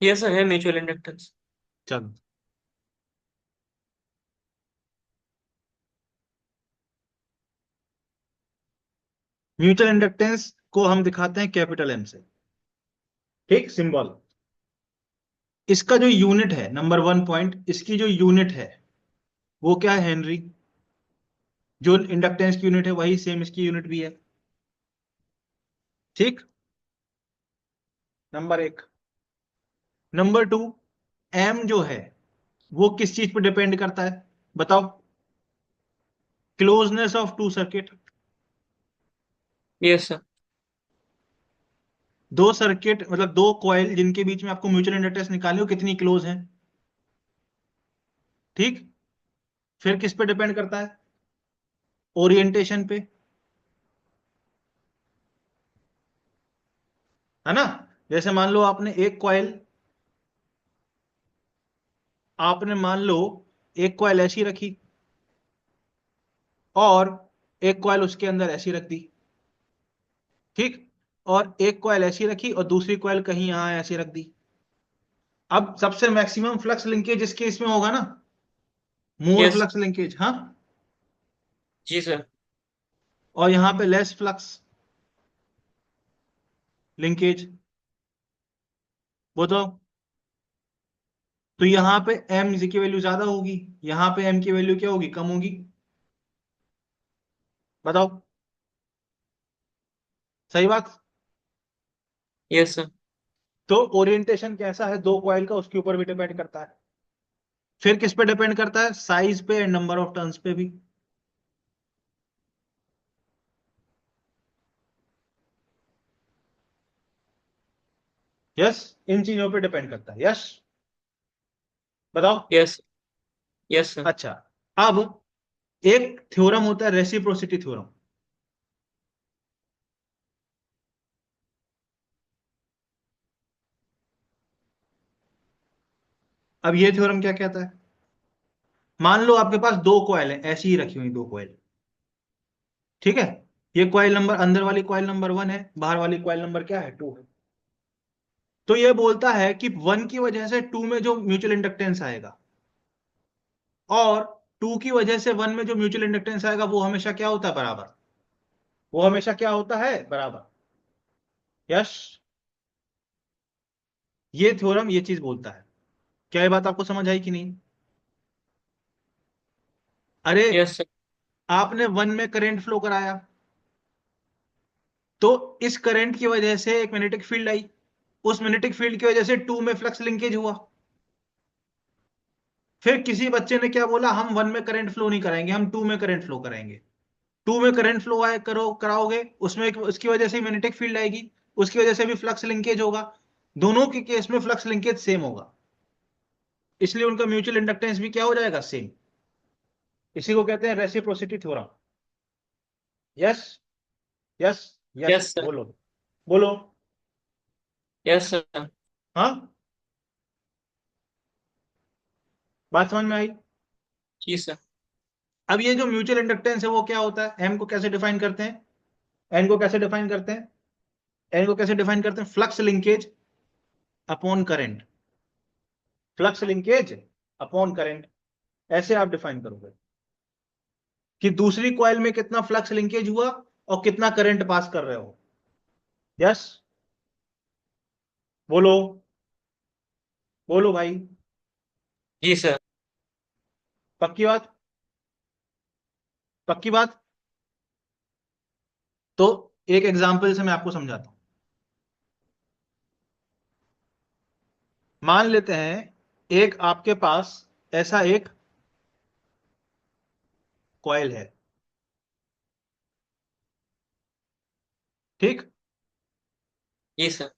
यस सर, है म्यूचुअल इंडक्टेंस। चलो, म्यूचुअल इंडक्टेंस को हम दिखाते हैं कैपिटल एम से, ठीक, सिंबल। इसका जो यूनिट है, नंबर 1 पॉइंट, इसकी जो यूनिट है वो क्या है? हेनरी। जो इंडक्टेंस की यूनिट है वही सेम इसकी यूनिट भी है, ठीक। नंबर 1। नंबर 2, एम जो है वो किस चीज पर डिपेंड करता है बताओ? Closeness of two circuit. Yes sir. दो सर्किट मतलब दो कॉइल जिनके बीच में आपको म्यूचुअल इंडक्टेंस निकाले हो कितनी क्लोज है, ठीक। फिर किस पे डिपेंड करता है? ओरिएंटेशन पे, है ना। जैसे मान लो आपने एक कॉइल, आपने मान लो एक कॉइल ऐसी रखी और एक कॉइल उसके अंदर ऐसी रख दी, ठीक। और एक कॉइल ऐसी रखी और दूसरी कॉइल कहीं यहां ऐसी रख दी। अब सबसे मैक्सिमम फ्लक्स लिंकेज इसके इसमें होगा ना, मोर यस। फ्लक्स लिंकेज, हाँ। जी सर। और यहां पे लेस फ्लक्स लिंकेज, बताओ। तो यहां पे एम की वैल्यू ज्यादा होगी, यहां पे एम की वैल्यू क्या होगी? कम होगी। बताओ, सही बात। Yes sir. तो ओरिएंटेशन कैसा है दो कॉइल का, उसके ऊपर भी डिपेंड करता है। फिर किस पे डिपेंड करता है? साइज पे एंड नंबर ऑफ टर्न्स पे भी। यस, इन चीजों पे डिपेंड करता है। यस, बताओ। यस। Yes sir. अच्छा, अब एक थ्योरम होता है रेसिप्रोसिटी थ्योरम। अब ये थ्योरम क्या कहता है? मान लो आपके पास दो कॉइल है, ऐसी ही रखी हुई दो कॉइल, ठीक है। ये कॉइल नंबर, अंदर वाली कॉइल नंबर 1 है, बाहर वाली कॉइल नंबर क्या है? 2 है। तो ये बोलता है कि 1 की वजह से 2 में जो म्यूचुअल इंडक्टेंस आएगा और 2 की वजह से 1 में जो म्यूचुअल इंडक्टेंस आएगा वो हमेशा क्या होता है? बराबर। वो हमेशा क्या होता है? बराबर। यस, ये थ्योरम ये चीज बोलता है। क्या ये बात आपको समझ आई कि नहीं? अरे, यस सर। आपने 1 में करंट फ्लो कराया तो इस करंट की वजह से एक मैग्नेटिक फील्ड आई, उस मैग्नेटिक फील्ड की वजह से 2 में फ्लक्स लिंकेज हुआ। फिर किसी बच्चे ने क्या बोला? हम 1 में करंट फ्लो नहीं कराएंगे, हम 2 में करंट फ्लो कराएंगे। 2 में करंट फ्लो आए करो कराओगे, उसमें उसकी वजह से मैग्नेटिक फील्ड आएगी, उसकी वजह से भी फ्लक्स लिंकेज होगा। दोनों के केस में फ्लक्स लिंकेज सेम होगा, इसलिए उनका म्यूचुअल इंडक्टेंस भी क्या हो जाएगा? सेम। इसी को कहते हैं reciprocity theorem. Yes, yes, yes, yes sir. बोलो, बोलो। Yes sir. हाँ, बात समझ में आई? जी सर। अब ये जो म्यूचुअल इंडक्टेंस है वो क्या होता है? एम को कैसे डिफाइन करते हैं? एन को कैसे डिफाइन करते हैं? एन को कैसे डिफाइन करते हैं? Flux linkage upon current, flux linkage upon current, ऐसे आप डिफाइन करोगे कि दूसरी कॉइल में कितना फ्लक्स लिंकेज हुआ और कितना करंट पास कर रहे हो। यस, बोलो, बोलो भाई। जी सर। पक्की बात? पक्की बात। तो एक एग्जांपल से मैं आपको समझाता हूं। मान लेते हैं एक आपके पास ऐसा एक कॉइल है, ठीक। जी सर।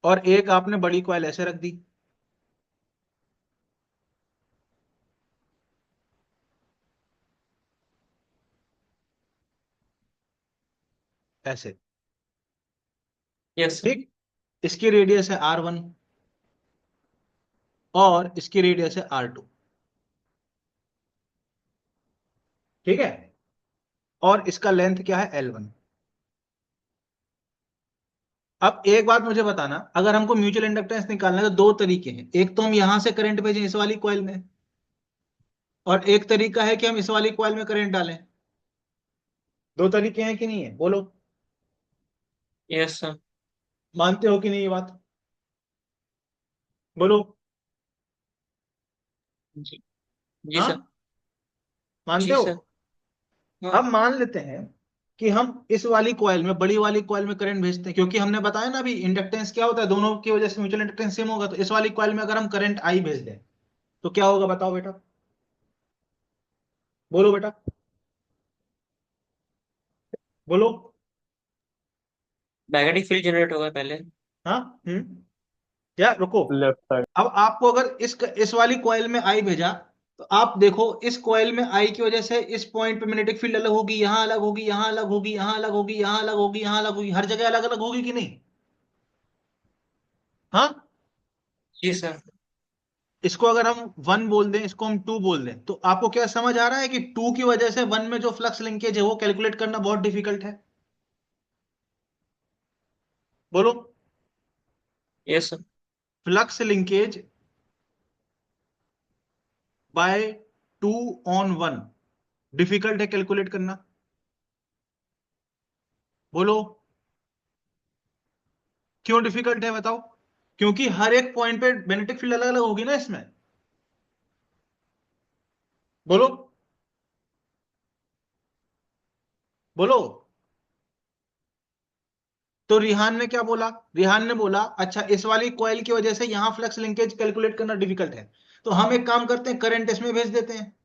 और एक आपने बड़ी कॉइल ऐसे रख दी, ऐसे, यस सर। ठीक। इसकी रेडियस है R1 और इसकी रेडियस है R2, ठीक है। और इसका लेंथ क्या है? L1। 1 अब एक बात मुझे बताना, अगर हमको म्यूचुअल इंडक्टेंस निकालना है तो दो तरीके हैं। एक तो हम यहां से करंट भेजें इस वाली कॉइल में, और एक तरीका है कि हम इस वाली कॉइल में करंट डालें। दो तरीके हैं कि नहीं है, बोलो। Yes sir. मानते हो कि नहीं ये बात, बोलो। जी जी हाँ, सर। मानते जी हो। सर। हाँ। अब मान लेते हैं कि हम इस वाली कॉइल में, बड़ी वाली कॉइल में करंट भेजते हैं, क्योंकि हमने बताया ना अभी इंडक्टेंस क्या होता है, दोनों की वजह से म्यूचुअल इंडक्टेंस सेम होगा। तो इस वाली कॉइल में अगर हम करंट आई भेज दें तो क्या होगा, बताओ बेटा, बोलो बेटा, बोलो। मैग्नेटिक फील्ड जनरेट होगा पहले। हाँ, या रुको। Left side. अब आपको अगर इस वाली कॉइल में आई भेजा, तो आप देखो इस कॉइल में आई की वजह से इस पॉइंट पे मैग्नेटिक फील्ड अलग होगी, यहां अलग होगी, यहां अलग होगी, यहां अलग होगी, यहां अलग होगी, यहां अलग होगी, हर जगह अलग अलग होगी कि नहीं। हाँ, जी सर। इसको अगर हम वन बोल दें, इसको हम टू बोल दें, तो आपको क्या समझ आ रहा है कि टू की वजह से वन में जो फ्लक्स लिंकेज है वो कैलकुलेट करना बहुत डिफिकल्ट है, बोलो। Yes sir. Flux linkage by two on one difficult है कैलकुलेट करना, बोलो। क्यों डिफिकल्ट है बताओ। क्योंकि हर एक पॉइंट पे मैग्नेटिक फील्ड अलग अलग होगी ना इसमें, बोलो, बोलो। तो रिहान ने क्या बोला, रिहान ने बोला अच्छा इस वाली कॉइल की वजह से यहां फ्लक्स लिंकेज कैलकुलेट करना डिफिकल्ट है, तो हम एक काम करते हैं, करंट इसमें भेज देते हैं।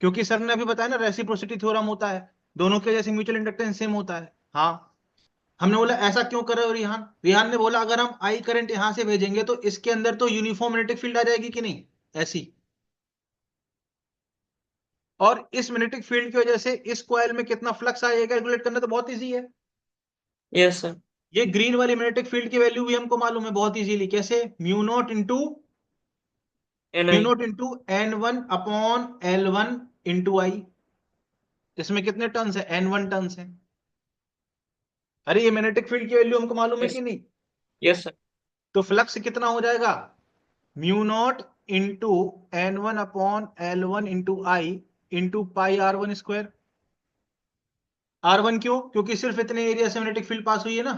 क्योंकि सर ने अभी बताया ना रेसिप्रोसिटी थ्योरम होता है, दोनों के जैसे म्यूचुअल इंडक्टेंस सेम होता है। हाँ, हमने बोला ऐसा क्यों कर रहे हो रिहान, रिहान ने बोला अगर हम आई करंट यहां से भेजेंगे तो इसके अंदर तो यूनिफॉर्म मैग्नेटिक फील्ड आ जाएगी कि नहीं, ऐसी। और इस मैग्नेटिक फील्ड की वजह से इस कॉइल में कितना फ्लक्स आएगा कैलकुलेट करना तो बहुत इजी है। Yes sir. ये ग्रीन वाली मैग्नेटिक फील्ड की वैल्यू भी हमको मालूम है बहुत इजीली, कैसे, N mu I. Naught into N one upon L one into I. इसमें कितने टर्न्स है, N1 टर्न्स है। अरे ये मैग्नेटिक फील्ड की वैल्यू हमको मालूम है यस। कि नहीं। Yes sir. तो फ्लक्स कितना हो जाएगा, mu naught into N1 upon L1 into I into pi R1 square. R1 क्यों, क्योंकि सिर्फ इतने एरिया से मैग्नेटिक फील्ड पास हुई है ना,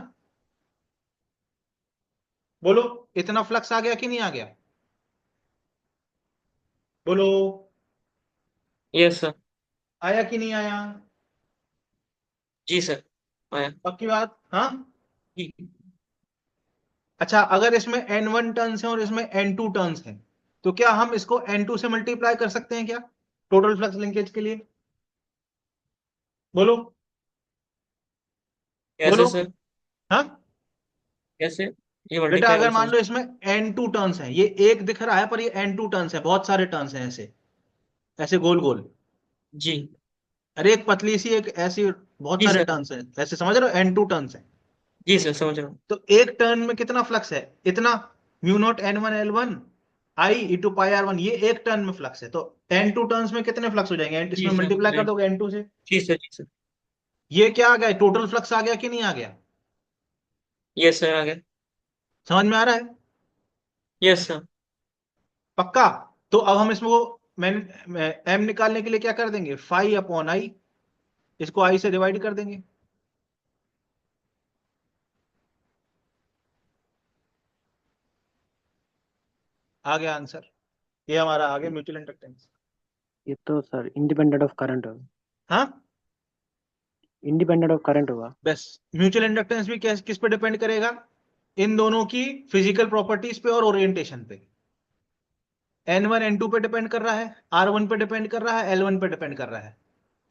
बोलो। इतना फ्लक्स आ गया कि नहीं आ गया, बोलो। Yes sir. आया कि नहीं आया, जी सर। आया। पक्की बात, हाँ। जी। अच्छा, अगर इसमें N1 टर्न्स है और इसमें N2 टर्न्स है, तो क्या हम इसको N2 से मल्टीप्लाई कर सकते हैं क्या, टोटल फ्लक्स लिंकेज के लिए, बोलो, कैसे बोलो। सर? हाँ कैसे? ये बेटा, मल्टीप्लाई अगर कैसे? मान लो इसमें N2 टर्न्स है, ये एक दिख रहा है पर ये N2 टर्न्स है, बहुत सारे टर्न्स हैं ऐसे, ऐसे गोल गोल। जी। अरे एक पतली सी, एक ऐसी, बहुत जी सारे सर। टर्न्स हैं ऐसे, समझ रहे हो, N2 टर्न्स है। जी सर, समझ रहा हूँ। तो एक टर्न में कितना फ्लक्स है, इतना, म्यू नॉट N1 L1 आई इंटू पाई R1, ये एक टर्न में फ्लक्स है। तो N2 टर्न्स में कितने फ्लक्स हो जाएंगे, जी इसमें सर। मल्टीप्लाई कर दोगे N2 से। जी सर। जी सर। ये क्या आ गया, टोटल फ्लक्स आ गया कि नहीं आ गया, यस सर, आ गया। समझ में आ रहा है, यस सर। पक्का। तो अब हम इसमें वो एम निकालने के लिए क्या कर देंगे, फाई अपॉन आई, इसको आई से डिवाइड कर देंगे। आ गया आंसर, ये हमारा आ गया म्यूचुअल इंडक्टेंस। ये तो सर इंडिपेंडेंट ऑफ करंट होगा। हाँ, इंडिपेंडेंट ऑफ करंट होगा। बस म्यूचुअल इंडक्टेंस भी किस पे डिपेंड करेगा, इन दोनों की फिजिकल प्रॉपर्टीज पे और ओरिएंटेशन पे। N1 N2 पे डिपेंड कर रहा है, R1 पे डिपेंड कर रहा है, L1 पे डिपेंड कर रहा है।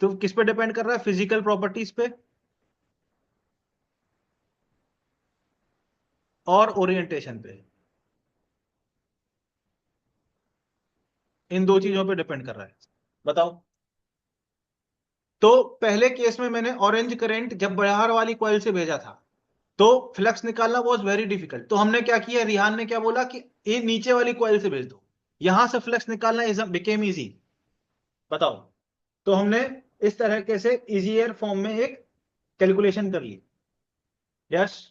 तो किस पे डिपेंड कर रहा है, फिजिकल प्रॉपर्टीज पे और ओरिएंटेशन पे, इन दो चीजों पे डिपेंड कर रहा है, बताओ। तो पहले केस में मैंने ऑरेंज करंट जब बाहर वाली कॉइल से भेजा था, तो फ्लक्स निकालना वॉज वेरी डिफिकल्ट। तो हमने क्या किया, रिहान ने क्या बोला कि ये नीचे वाली कॉइल से भेज दो, यहां से फ्लक्स निकालना इज बिकेम इजी, बताओ। तो हमने इस तरह से इजियर फॉर्म में एक कैलकुलेशन कर ली, यस।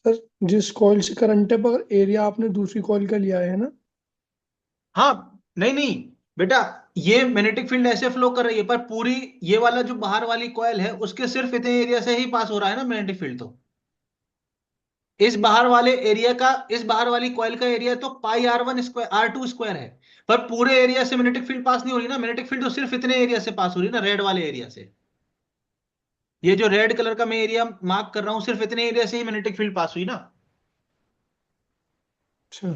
सर जिस कॉइल से करंट है पर एरिया आपने दूसरी कॉइल का लिया है ना? हाँ, नहीं नहीं बेटा, ये मैग्नेटिक फील्ड ऐसे फ्लो कर रही है, पर पूरी ये वाला जो बाहर वाली कॉइल है उसके सिर्फ इतने एरिया से ही पास हो रहा है ना मैग्नेटिक फील्ड। तो इस बाहर वाले एरिया का, इस बाहर वाली कॉइल का एरिया तो पाई R1 स्क्वायर R2 स्क्वायर है, पर पूरे एरिया से मैग्नेटिक फील्ड पास नहीं हो रही ना। मैग्नेटिक फील्ड तो सिर्फ इतने एरिया से पास हो रही है ना, रेड वाले एरिया से। ये जो रेड कलर का मैं एरिया मार्क कर रहा हूं, सिर्फ इतने एरिया से ही मैग्नेटिक फील्ड पास हुई ना। अच्छा।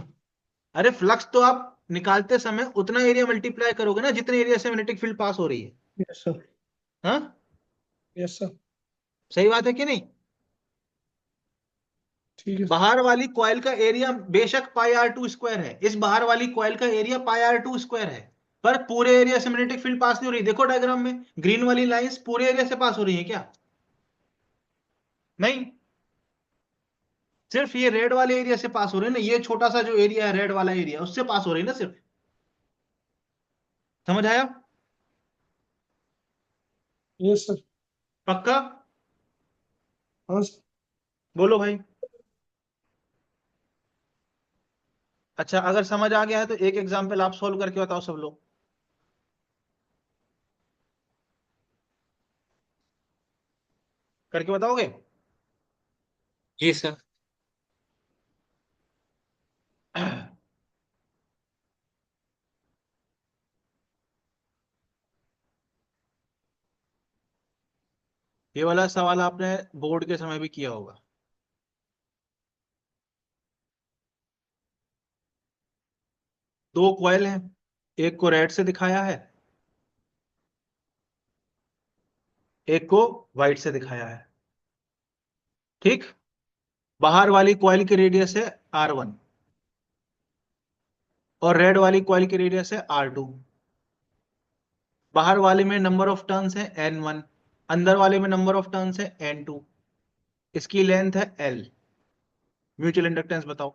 अरे फ्लक्स तो आप निकालते समय उतना एरिया मल्टीप्लाई करोगे ना जितने एरिया से मैग्नेटिक फील्ड पास हो रही है। Yes sir. हाँ, यस सर। सही बात है कि नहीं? ठीक है सर। बाहर वाली कॉइल का एरिया बेशक πr2 स्क्वायर है, इस बाहर वाली कॉइल का एरिया πr2 स्क्वायर है, पर पूरे एरिया से मैग्नेटिक फील्ड पास नहीं हो रही। देखो डायग्राम में ग्रीन वाली लाइंस पूरे एरिया से पास हो रही है क्या? नहीं, सिर्फ ये रेड वाले एरिया से पास हो रही है ना। ये छोटा सा जो एरिया है रेड वाला एरिया, उससे पास हो रही है ना सिर्फ। समझ आया? Yes sir. पक्का? हाँ सर। बोलो भाई। अच्छा, अगर समझ आ गया है तो एक एग्जाम्पल आप सॉल्व करके बताओ सब लोग। करके बताओगे? जी सर। ये वाला सवाल आपने बोर्ड के समय भी किया होगा। दो कॉइल हैं, एक को रेड से दिखाया है, एक को व्हाइट से दिखाया है। ठीक, बाहर वाली कॉइल की रेडियस है R1 और रेड वाली कॉइल की रेडियस है R2। बाहर वाले में नंबर ऑफ टर्न्स है N1, अंदर वाले में नंबर ऑफ टर्न्स है N2। इसकी लेंथ है L। म्यूचुअल इंडक्टेंस बताओ।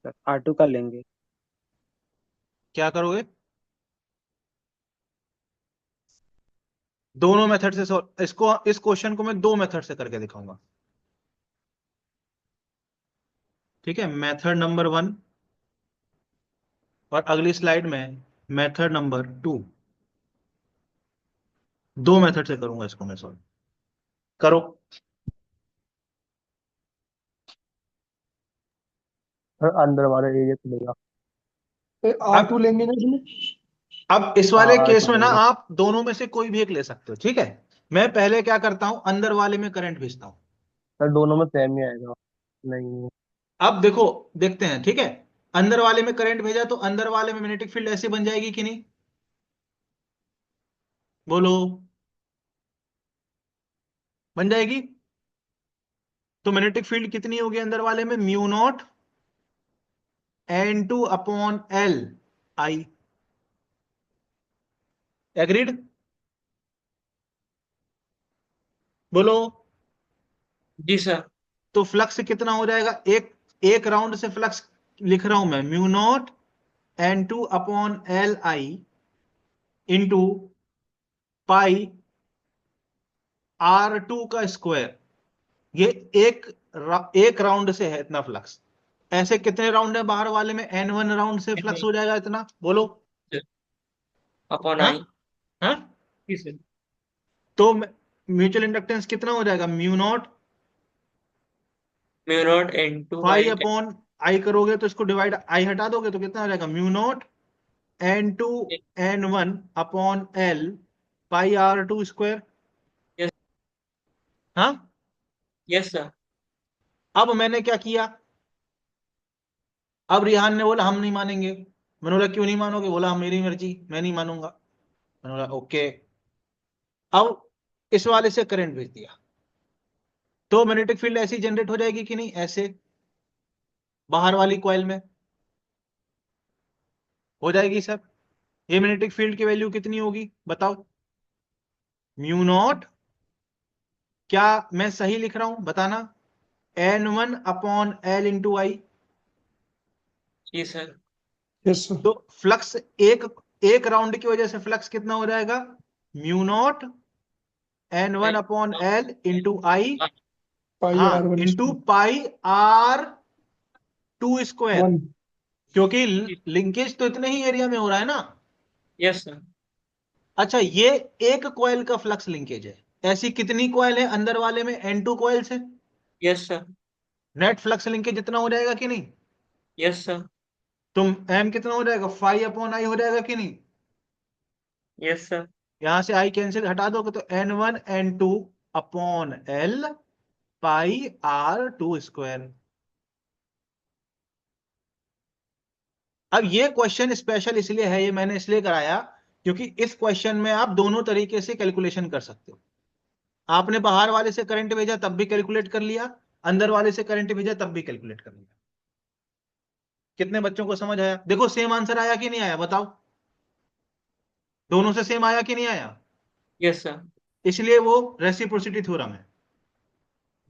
सर R2 का लेंगे। क्या करोगे? दोनों मेथड से इसको, इस क्वेश्चन को मैं दो मेथड से करके दिखाऊंगा। ठीक है, मेथड नंबर 1 और अगली स्लाइड में मेथड नंबर 2। दो मेथड से करूंगा इसको मैं सॉल्व। करो। सर अंदर वाला एरिया चलेगा। R2 लेंगे ना इसमें? अब इस हाँ वाले R2 केस में ना चलेगा। आप दोनों में से कोई भी एक ले सकते हो। ठीक है, मैं पहले क्या करता हूं, अंदर वाले में करंट भेजता हूं। सर दोनों में सेम ही आएगा। नहीं। अब देखो, देखते हैं। ठीक है, अंदर वाले में करंट भेजा तो अंदर वाले में मैग्नेटिक फील्ड ऐसे बन जाएगी कि नहीं? बोलो। बन जाएगी। तो मैग्नेटिक फील्ड कितनी होगी अंदर वाले में? μ0 N2/L I। एग्रीड? बोलो। जी सर। तो फ्लक्स कितना हो जाएगा? एक एक राउंड से फ्लक्स लिख रहा हूं मैं, μ0 N2/L I इंटू π/R2 ये एक राउंड से है इतना फ्लक्स। ऐसे कितने राउंड है बाहर वाले में? N1 राउंड से फ्लक्स हो जाएगा इतना। बोलो। अपॉन हाँ आई। हाँ। जी सर। तो म्यूचुअल इंडक्टेंस कितना हो जाएगा? μ0 μ0 N2 pi by. Upon I करोगे तो इसको डिवाइड, आई हटा दोगे तो कितना हो जाएगा? μ0 N2 N1/L π/R2 यस। हाँ। Yes sir. अब मैंने क्या किया? अब रिहान ने बोला हम नहीं मानेंगे। मैंने बोला क्यों नहीं मानोगे? बोला मेरी मर्जी, मैं नहीं मानूंगा। मैंने बोला ओके। अब इस वाले से करंट भेज दिया तो मैग्नेटिक फील्ड ऐसी जनरेट हो जाएगी कि नहीं? ऐसे बाहर वाली कॉइल में हो जाएगी सर। ये मैग्नेटिक फील्ड की वैल्यू कितनी होगी बताओ? μ0 क्या मैं सही लिख रहा हूं, बताना? N1/L × I। जी सर। Yes sir. तो फ्लक्स एक एक राउंड की वजह से फ्लक्स कितना हो जाएगा? Mu not N1/L × I। पाई हाँ, R1 इंटू स्क्वायर πr2²। 1। क्योंकि लिंकेज तो इतने ही एरिया में हो रहा है ना। Yes sir. अच्छा, ये एक कॉइल का फ्लक्स लिंकेज है। ऐसी कितनी कॉइल है अंदर वाले में? N2 कॉइल्स है। Yes sir. Net flux linkage जितना हो जाएगा कि नहीं? Yes sir. तो M कितना हो जाएगा? φ/I हो जाएगा कि नहीं? Yes sir. यहां से I कैंसिल हटा दोगे तो N1/N2/L πr2²। अब ये क्वेश्चन स्पेशल इसलिए है, ये मैंने इसलिए कराया क्योंकि इस क्वेश्चन में आप दोनों तरीके से कैलकुलेशन कर सकते हो। आपने बाहर वाले से करंट भेजा तब भी कैलकुलेट कर लिया, अंदर वाले से करंट भेजा तब भी कैलकुलेट कर लिया। कितने बच्चों को समझ आया? देखो सेम आंसर आया कि नहीं आया, बताओ। दोनों से सेम आया कि नहीं आया? Yes sir. इसलिए वो रेसिप्रोसिटी थ्योरम है।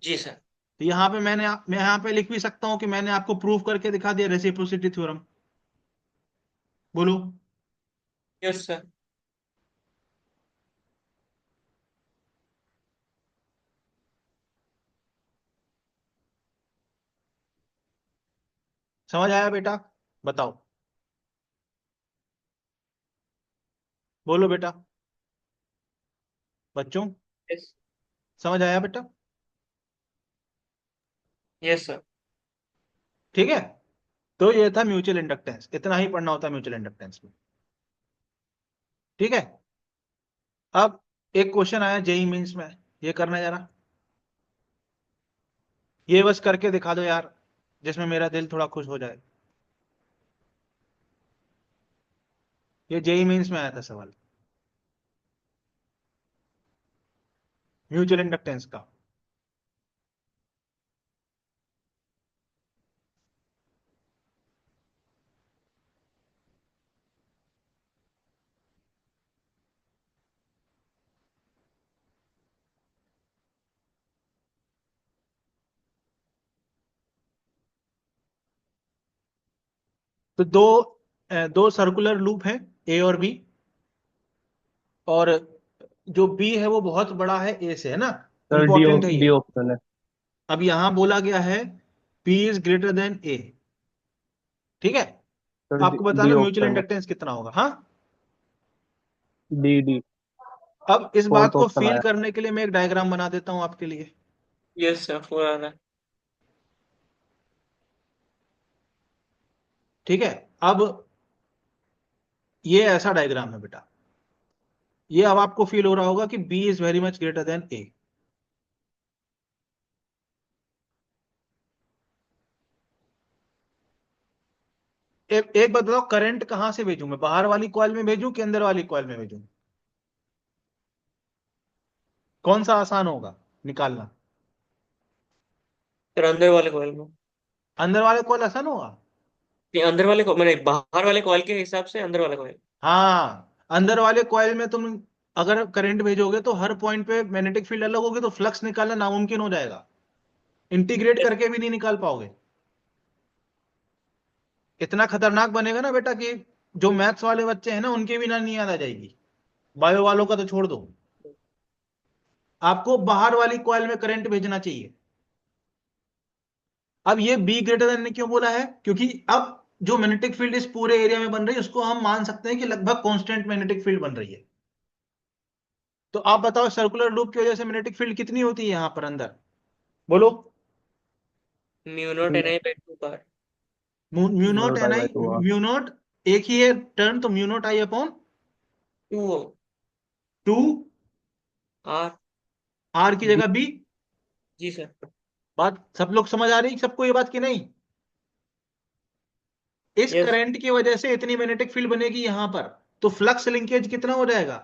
जी सर। तो यहां पे मैं यहां पे लिख भी सकता हूं कि मैंने आपको प्रूव करके दिखा दिया रेसिप्रोसिटी थ्योरम। बोलो। Yes sir. समझ आया बेटा? बताओ, बोलो बेटा। बच्चों, यस। समझ आया बेटा? Yes sir. ठीक है। तो ये था म्यूचुअल इंडक्टेंस, इतना ही पढ़ना होता है म्यूचुअल इंडक्टेंस में। ठीक है। अब एक क्वेश्चन आया जेई मींस में, ये करना जरा। ये बस करके दिखा दो यार, जिसमें मेरा दिल थोड़ा खुश हो जाए। ये जेई मींस में आया था सवाल, म्यूचुअल इंडक्टेंस का। तो दो सर्कुलर लूप है, ए और बी। और जो बी है वो बहुत बड़ा है ए से, है ना? सर डी इंपॉर्टेंट है डी ये। ऑप्शन है। अब यहां बोला गया है पी इज ग्रेटर देन ए। ठीक है। सर आपको डी बताना म्यूचुअल ऑप्शन है। इंडक्टेंस कितना होगा। हाँ। डी। अब इस बात फोर्थ को ऑप्शन फील आया। करने के लिए मैं एक डायग्राम बना देता हूं आपके लिए। यस सर, पूरा आ रहा है। ठीक है। अब ये ऐसा डायग्राम है बेटा। ये अब आपको फील हो रहा होगा कि B is very much greater than A. एक बात बताओ, करंट कहां से भेजूं मैं? बाहर वाली कॉइल में भेजूं कि अंदर वाली कॉइल में भेजूं? कौन सा आसान होगा निकालना? सर अंदर वाले कॉइल में। अंदर वाले कॉइल आसान होगा। नहीं, अंदर वाले मैंने बाहर वाले कॉइल के हिसाब से अंदर वाला कॉइल। हाँ, अंदर वाले कॉइल में तुम अगर करंट भेजोगे तो हर पॉइंट पे मैग्नेटिक फील्ड अलग होगी, तो फ्लक्स निकालना नामुमकिन हो जाएगा। Integrate yes. करके भी नहीं निकाल पाओगे। इतना खतरनाक बनेगा ना बेटा कि जो मैथ्स वाले बच्चे हैं ना उनके भी ना नहीं याद आ जाएगी। बायो वालों का तो छोड़ दो। आपको बाहर वाली कॉइल में करंट भेजना चाहिए। अब ये बी ग्रेटर देन ने क्यों बोला है? क्योंकि अब जो मैग्नेटिक फील्ड इस पूरे एरिया में बन रही है उसको हम मान सकते हैं कि लगभग कांस्टेंट मैग्नेटिक फील्ड बन रही है। तो आप बताओ सर्कुलर लूप की वजह से मैग्नेटिक फील्ड कितनी होती है यहां पर अंदर? बोलो। Mu nought N I by two पार। Mu nought nought N I I by two. Mu nought. एक ही है टर्म, तो mu nought I/2। Two R. R की बी। जगह बी। जी सर। बात सब लोग समझ आ रही सबको ये बात की नहीं? इस यस। करंट की वजह से इतनी मैग्नेटिक फील्ड बनेगी यहां पर। तो फ्लक्स लिंकेज कितना हो जाएगा?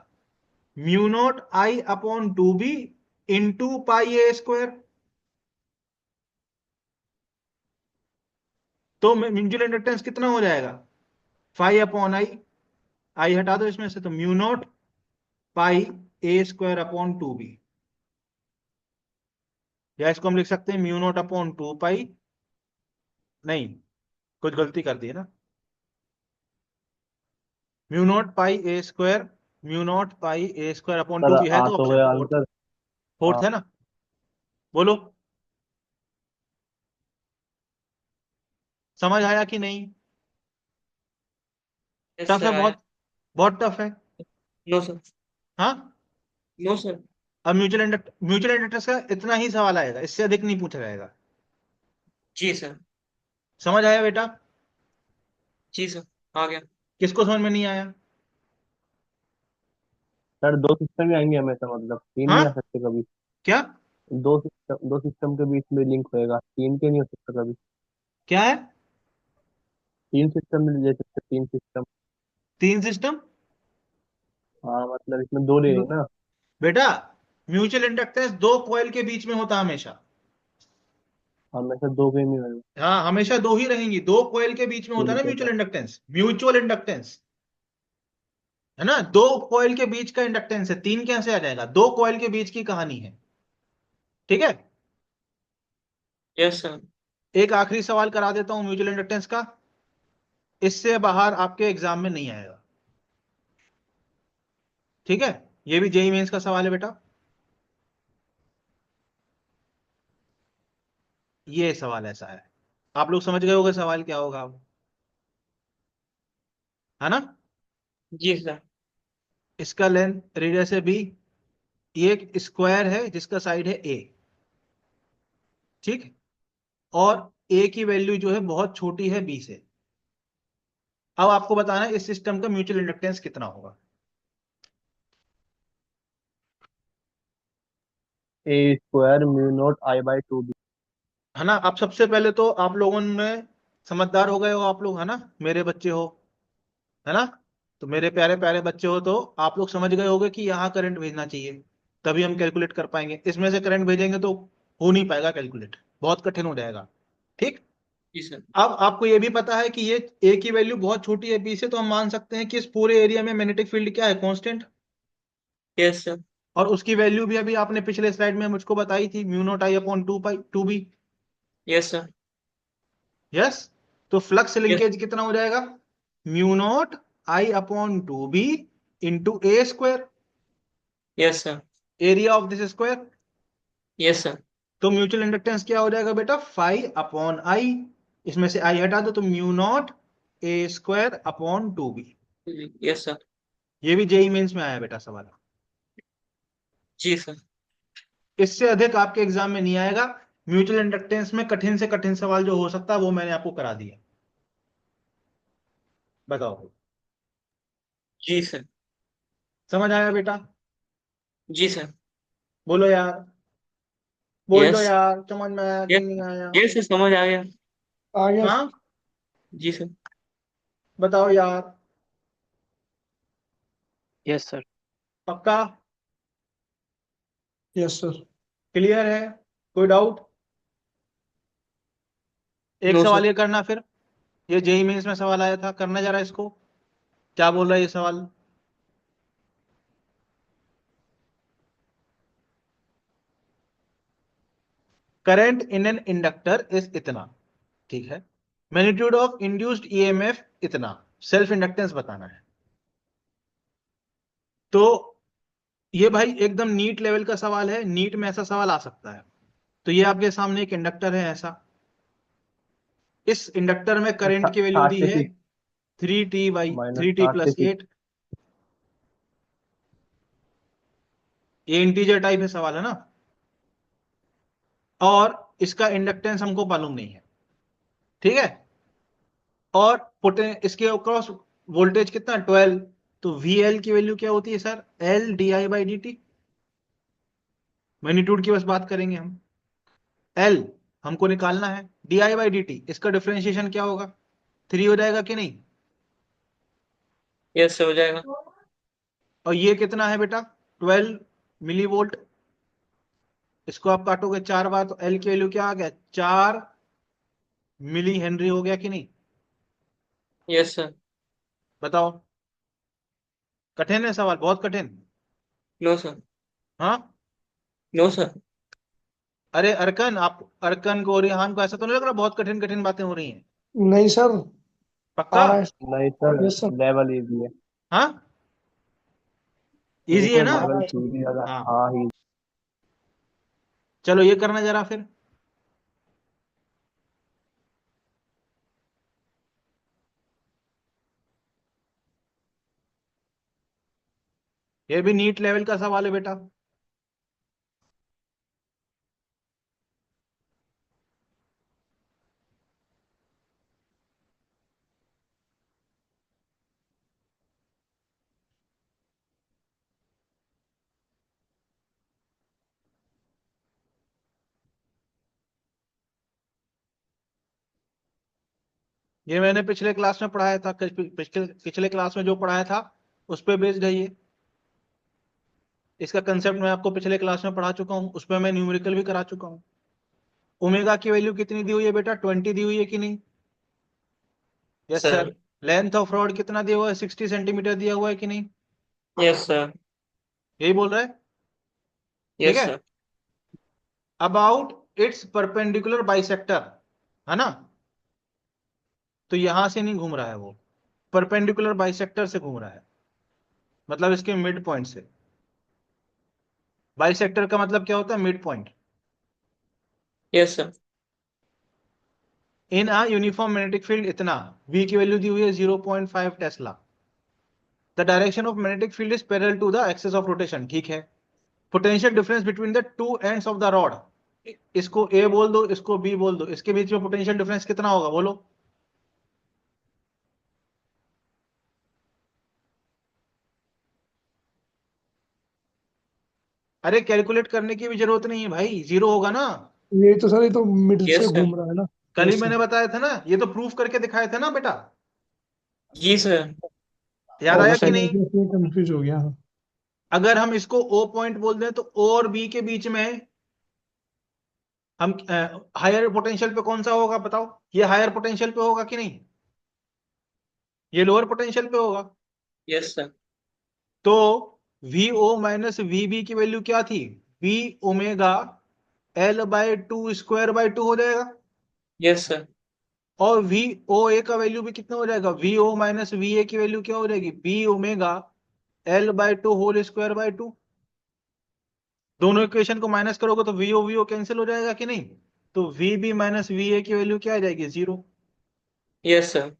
Mu not I/2b into πa²। तो म्यूचुअल इंडक्टेंस कितना हो जाएगा? φ/I। आई हटा दो इसमें से, तो म्यू नॉट πa² /2b। या इसको हम लिख सकते हैं म्यू नॉट अपॉन 2 पाई, नहीं कुछ गलती कर दी है ना, mu naught pi A square, mu not pi A square upon sir 2 है आ तो तो ऑप्शन गया फोर्थ, आंसर। फोर्थ हाँ है ना, बोलो समझ आया कि नहीं? यस टफ है सर, आया। बहुत, बहुत टफ है। No sir. हाँ, नो सर। अब म्यूचुअल इंडक्टेंस का इतना ही सवाल आएगा, इससे अधिक नहीं पूछा जाएगा। जी सर। समझ आया बेटा? जी सर, आ गया। किसको समझ में नहीं आया? सर, दो सिस्टम ही आएंगे हमेशा, मतलब तीन नहीं आ हाँ, सकते कभी। क्या दो सिस्टम के बीच में लिंक होएगा, तीन के नहीं हो सकता कभी। क्या है? तीन सिस्टम में ले सकते, तीन सिस्टम। 3 सिस्टम? हाँ मतलब इसमें दो ले ना। बेटा म्यूचुअल इंडक्टेंस दो कॉइल के बीच में होता है हमेशा। हमेशा दो के नहीं होएगा। हाँ, हमेशा दो ही रहेंगी, दो कॉइल के बीच में होता है ना ठीक है mutual sir. Inductance, mutual inductance है ना, दो कॉइल के बीच का इंडक्टेंस है, तीन कैसे आ जाएगा? दो कॉइल के बीच की कहानी है, ठीक है। Yes sir. एक आखिरी सवाल करा देता हूं म्यूचुअल इंडक्टेंस का, इससे बाहर आपके एग्जाम में नहीं आएगा, ठीक है। ये भी जेई मेंस का सवाल है बेटा, ये सवाल ऐसा है, आप लोग समझ गए होगे सवाल क्या होगा अब, है ना। जी सर। इसका लेंथ रेडियस है बी, ये एक स्क्वायर है जिसका साइड है ए, ठीक, और ए की वैल्यू जो है बहुत छोटी है बी से। अब आपको बताना है इस सिस्टम का म्यूचुअल इंडक्टेंस कितना होगा। A square mu not I by two B. है ना, अब सबसे पहले तो आप लोगों में समझदार हो गए हो आप लोग, है ना, मेरे बच्चे हो, है ना, तो मेरे प्यारे प्यारे बच्चे हो, तो आप लोग समझ गए होगे कि यहाँ करंट भेजना चाहिए, तभी हम कैलकुलेट कर पाएंगे, इसमें से करंट भेजेंगे तो हो नहीं पाएगा कैलकुलेट, बहुत कठिन हो जाएगा, ठीक। जी सर। अब आपको ये भी पता है कि ये ए की वैल्यू बहुत छोटी है बी से, तो हम मान सकते हैं कि इस पूरे एरिया में मैग्नेटिक फील्ड क्या है, कांस्टेंट, यस सर। और उसकी वैल्यू भी अभी आपने पिछले स्लाइड में मुझको बताई थी, mu not I upon 2 pi 2 B. Yes sir. Yes, तो फ्लक्स यस। लिंकेज कितना हो जाएगा, mu not I upon 2 B into A square, yes sir. Area of this square. Yes sir. तो म्यूचुअल इंडक्टेंस क्या हो जाएगा बेटा, 5/i, इसमें से आई हटा दो तो mu nought A square upon 2 B. Yes sir. ये भी जेई मेंस में आया बेटा सवाल, जी सर। इससे अधिक आपके एग्जाम में नहीं आएगा। म्यूचुअल इंडक्टेंस में कठिन से कठिन सवाल जो हो सकता है वो मैंने आपको करा दिया, बताओ, जी सर। समझ आया बेटा? जी सर। बोलो यार, बोल दो यस। यार, समझ में आया कि यस। नहीं आया? यस सर, समझ आ गया। आ गया। हाँ, जी सर। बताओ यार, यस सर। पक्का? Yes sir. क्लियर है? कोई डाउट? एक नो सवाल सर। ये करना फिर, ये जेई मेंस में सवाल आया था, करना जरा इसको, क्या बोल रहा है ये सवाल। Current in an inductor is इतना, ठीक है, मैग्नीट्यूड ऑफ इंड्यूस्ड ईएमएफ इतना, सेल्फ इंडक्टेंस बताना है। तो ये भाई एकदम नीट लेवल का सवाल है, नीट में ऐसा सवाल आ सकता है। तो ये आपके सामने एक इंडक्टर है ऐसा, इस इंडक्टर में करंट की वैल्यू दी है 36 3t बाई माइनस 3t + 8। ये इंटीजर टाइप है सवाल, है ना, और इसका इंडक्टेंस हमको मालूम नहीं है, ठीक है, और इसके अक्रॉस वोल्टेज कितना, 12, तो VL की वैल्यू क्या होती है सर, L/di/dt। मैग्नीट्यूड की बस बात करेंगे हम, L हमको निकालना है, di/dt इसका डिफरेंशिएशन क्या होगा, 3 हो जाएगा कि नहीं, यस सर, हो जाएगा। और ये कितना है बेटा, 12 मिलीवोल्ट, इसको आप काटोगे 4 बार तो L की वैल्यू क्या आ गया, 4 मिली हेनरी हो गया कि नहीं, यस सर। बताओ। कठिन है सवाल, बहुत कठिन। No sir. हाँ, नो सर। अरे अर्कन, आप अर्कन को और रिहान को ऐसा तो नहीं लग रहा बहुत कठिन कठिन बातें हो रही हैं? नहीं सर, पक्का? आ रहा है। नहीं sir, yes sir. Level easy है। हाँ, ये इजी है तो ना? लेवल सीधी अगर हाँ, हाँ ही। चलो ये करना जरा फिर। ये भी नीट लेवल का सवाल है बेटा। ये मैंने पिछले क्लास में पढ़ाया था, पिछले क्लास में जो पढ़ाया था उस पे बेस्ड है ये। इसका कंसेप्ट मैं आपको पिछले क्लास में पढ़ा चुका हूँ, उसमें मैं न्यूमेरिकल भी करा चुका हूँ। ओमेगा की वैल्यू कितनी दी हुई है बेटा? 20 दी हुई है कि नहीं? Yes sir. Sir. Length of rod कितना दिया हुआ है? 60 सेंटीमीटर दिया हुआ है कि नहीं? Yes sir. यही बोल रहा है? ठीक यस है। Sir. About it's perpendicular bisector, है ना? तो यहां से नहीं घूम रहा है वो, परपेंडिकुलर बाइसेक्टर से घूम रहा है, मतलब इसके मिड पॉइंट से। बाइसेक्टर का मतलब क्या होता है? Mid point. Yes sir. In a uniform magnetic field इतना, v की वैल्यू दी हुई है 0.5 tesla. The direction of magnetic field is parallel to the axis of rotation, ठीक है। Potential difference between the two ends of the rod, इसको a बोल दो, इसको b बोल दो, इसके बीच में पोटेंशियल डिफरेंस कितना होगा बोलो? अरे कैलकुलेट करने की भी जरूरत नहीं है भाई, जीरो होगा ना। ये तो सर, ये तो मिड से यस सर। घूम रहा है ना। कल ही यस सर। मैंने बताया था ना, ये तो प्रूफ करके दिखाए थे ना बेटा, जी सर। याद आया कि ऑप्शन नहीं? कंफ्यूज हो गया हाँ। अगर हम इसको ओ पॉइंट बोल दें तो ओ और बी के बीच में हम हायर पोटेंशियल पे कौन सा होगा बताओ? ये हायर पोटेंशियल पे होगा कि नहीं? ये लोअर पोटेंशियल पे होगा। Yes sir. तो V O minus V B की वैल्यू क्या थी? V omega L by two square by two हो जाएगा। Yes sir. और वी ओ ए का वैल्यू भी कितना हो जाएगा? V O minus V A की वैल्यू क्या हो जाएगी? B omega L by two whole square by two. दोनों इक्वेशन को माइनस करोगे तो वी ओ कैंसिल हो जाएगा कि नहीं? तो V B minus V A की वैल्यू क्या आ जाएगी? जीरो। Yes sir.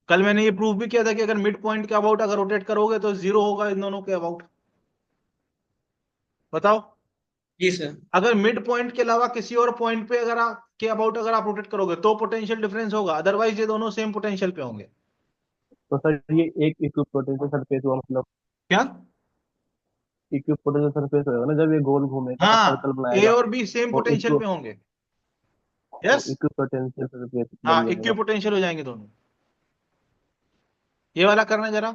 कल मैंने ये प्रूफ भी किया था कि अगर मिड पॉइंट के अबाउट अगर रोटेट करोगे तो जीरो होगा इन दोनों के अबाउट। बताओ, जी सर। अगर मिड पॉइंट के अलावा किसी और पॉइंट पे अगर आप के अबाउट अगर आप रोटेट करोगे तो पोटेंशियल डिफरेंस होगा, अदरवाइज ये दोनों सेम पोटेंशियल पे होंगे। तो सर ये एक इक्विपोटेंशियल सरफेस हुआ, मतलब क्या? इक्विपोटेंशियल सरफेस होगा ना जब ये गोल घूमेगा, सर्कल हाँ, ए बनाएगा। और बी सेम तो पोटेंशियल पे होंगे। यस। इक्विपोटेंशियल सरफेस हाँ, बन इक्वी जाएगा। पोटेंशियल हो जाएंगे दोनों। ये वाला करना जरा।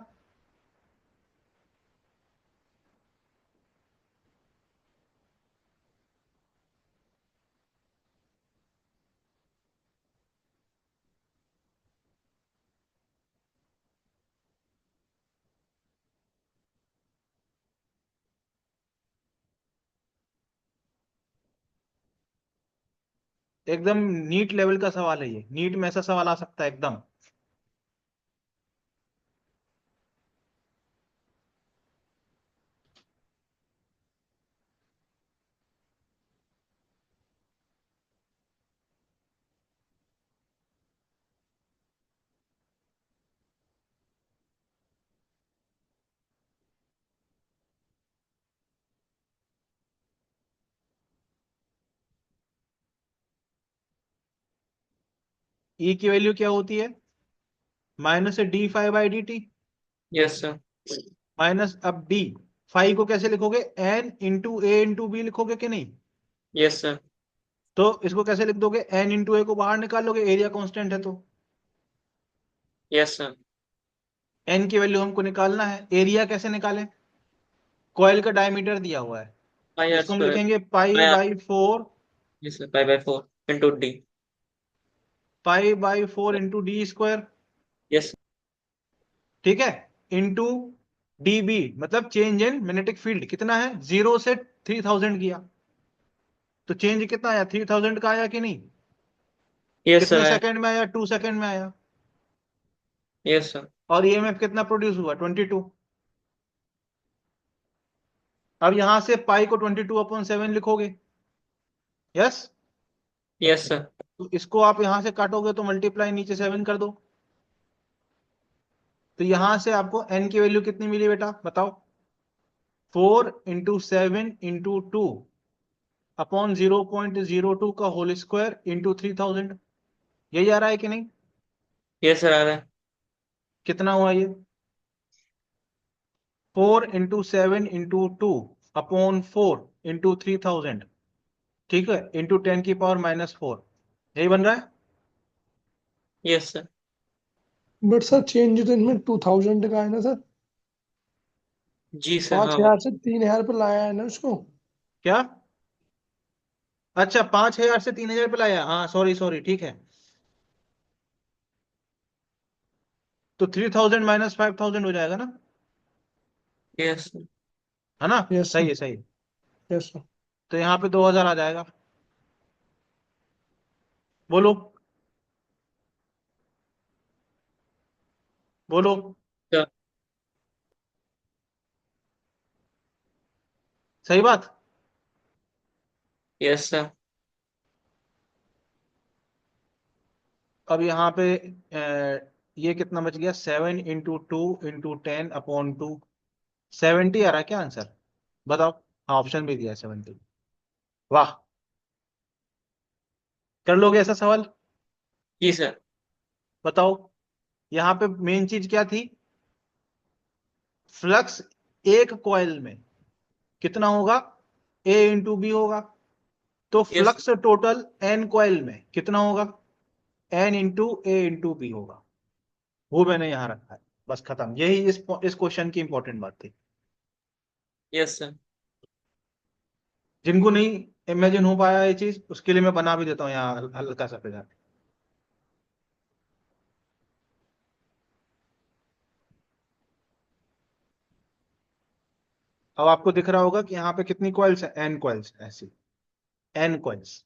एकदम नीट लेवल का सवाल है ये, नीट में ऐसा सवाल आ सकता है एकदम। ई की वैल्यू क्या होती है? Minus D five by D T yes sir. Minus, अब डी फाइव को कैसे लिखोगे? एन इंटू ए इंटू बी लिखोगे कि नहीं? Yes sir. तो इसको कैसे लिख दोगे? एन इंटू ए को बाहर निकाल लोगे, एरिया कांस्टेंट है तो। Yes sir. एन की वैल्यू हमको निकालना है, एरिया कैसे निकालें? कॉइल का डायमीटर दिया हुआ है, पाई आर इसको हम स्क्वायर। लिखेंगे pi pi R. By four, yes sir, pi by 4 into D. Pi by four into D square, yes. ठीक है, इंटू डीबी मतलब चेंज इन मैग्नेटिक फील्ड कितना है? 0 से 3000 किया, तो चेंज कितना आया, 3000 का आया कि नहीं? यस कितने सर। सेकंड में आया? 2 सेकंड में आया। Yes sir. और ईएमएफ कितना प्रोड्यूस हुआ? 22। अब यहां से पाई को 22/7 लिखोगे, यस? Yes sir. तो इसको आप यहां से काटोगे तो मल्टीप्लाई नीचे 7 कर दो, तो यहां से आपको एन की वैल्यू कितनी मिली बेटा, बताओ? 4 × 7 × 2 अपॉन 0.02 का होल स्क्वायर इंटू 3000। यही आ रहा है कि नहीं? यस सर आ रहा है। कितना हुआ ये? 4 × 7 × 2 अपॉन 4 × 3000, ठीक है, इंटू 10⁻⁻⁴। यही बन रहा है। Yes sir. But sir change तो इनमें 2000 का है ना सर? जी सर पांच हाँ हजार से 3000 पे लाया है ना उसको? क्या? अच्छा, 5000 से 3000 पे लाया, हाँ सॉरी सॉरी, ठीक है। तो 3000 माइनस 5000 हो जाएगा ना, यस सर। है ना? यस सही सर। है, सही है। Yes sir. तो यहाँ पे 2000 आ जाएगा। बोलो बोलो। सर। सही बात। Yes sir. अब यहाँ पे ये कितना बच गया, 7 × 2 × 10/2, 70 आ रहा है क्या आंसर? बताओ। हाँ, ऑप्शन भी दिया है 70। वाह, कर लोगे ऐसा सवाल? जी सर। बताओ। यहाँ पे मेन चीज क्या थी? फ्लक्स एक कॉइल में कितना होगा? A × B होगा। तो yes. Flux total n coil में कितना होगा? n × A × B होगा। वो मैंने यहां रखा है, बस खत्म। यही इस क्वेश्चन की इंपॉर्टेंट बात थी। Yes sir. जिनको नहीं इमेजिन हो पाया ये चीज, उसके लिए मैं बना भी देता हूँ यहाँ हल्का सा फिगर। अब आपको दिख रहा होगा कि यहाँ पे कितनी कॉइल्स है, n कॉइल्स, ऐसी n कॉइल्स,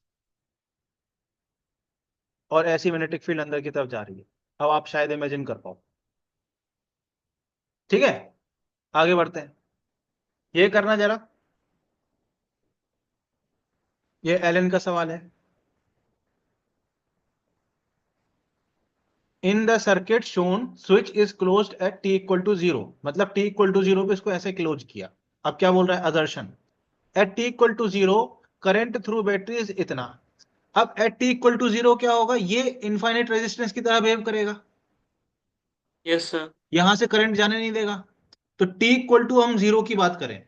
और ऐसी मैग्नेटिक फील्ड अंदर की तरफ जा रही है। अब आप शायद इमेजिन कर पाओ। ठीक है, आगे बढ़ते हैं। ये करना जरा, ये एलन का सवाल है। In the circuit shown switch is closed eight t = 0, मतलब t = 0 पे इसको ऐसे क्लोज किया। अब क्या बोल रहा है? Assertion at t = 0 current through battery is इतना। अब एट t = 0 क्या होगा? ये इनफाइनाइट रेजिस्टेंस की तरह बिहेव करेगा, यस सर। यहां से करंट जाने नहीं देगा। तो हम 0 की बात करें,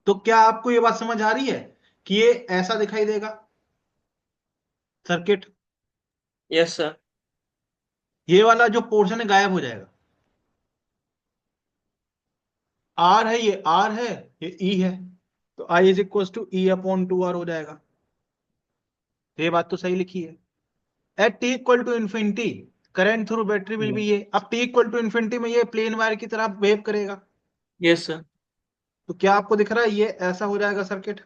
तो क्या आपको ये बात समझ आ रही है कि ये ऐसा दिखाई देगा सर्किट? Yes sir. ये वाला जो पोर्शन है गायब हो जाएगा। आर है, ये आर है, ये ई है, तो I is equal to E/2R हो जाएगा। ये बात तो सही लिखी है। At t = current through battery will be ये। अब t = में ये प्लेन वायर की तरह बिहेव करेगा। Yes sir. तो क्या आपको दिख रहा है ये ऐसा हो जाएगा सर्किट?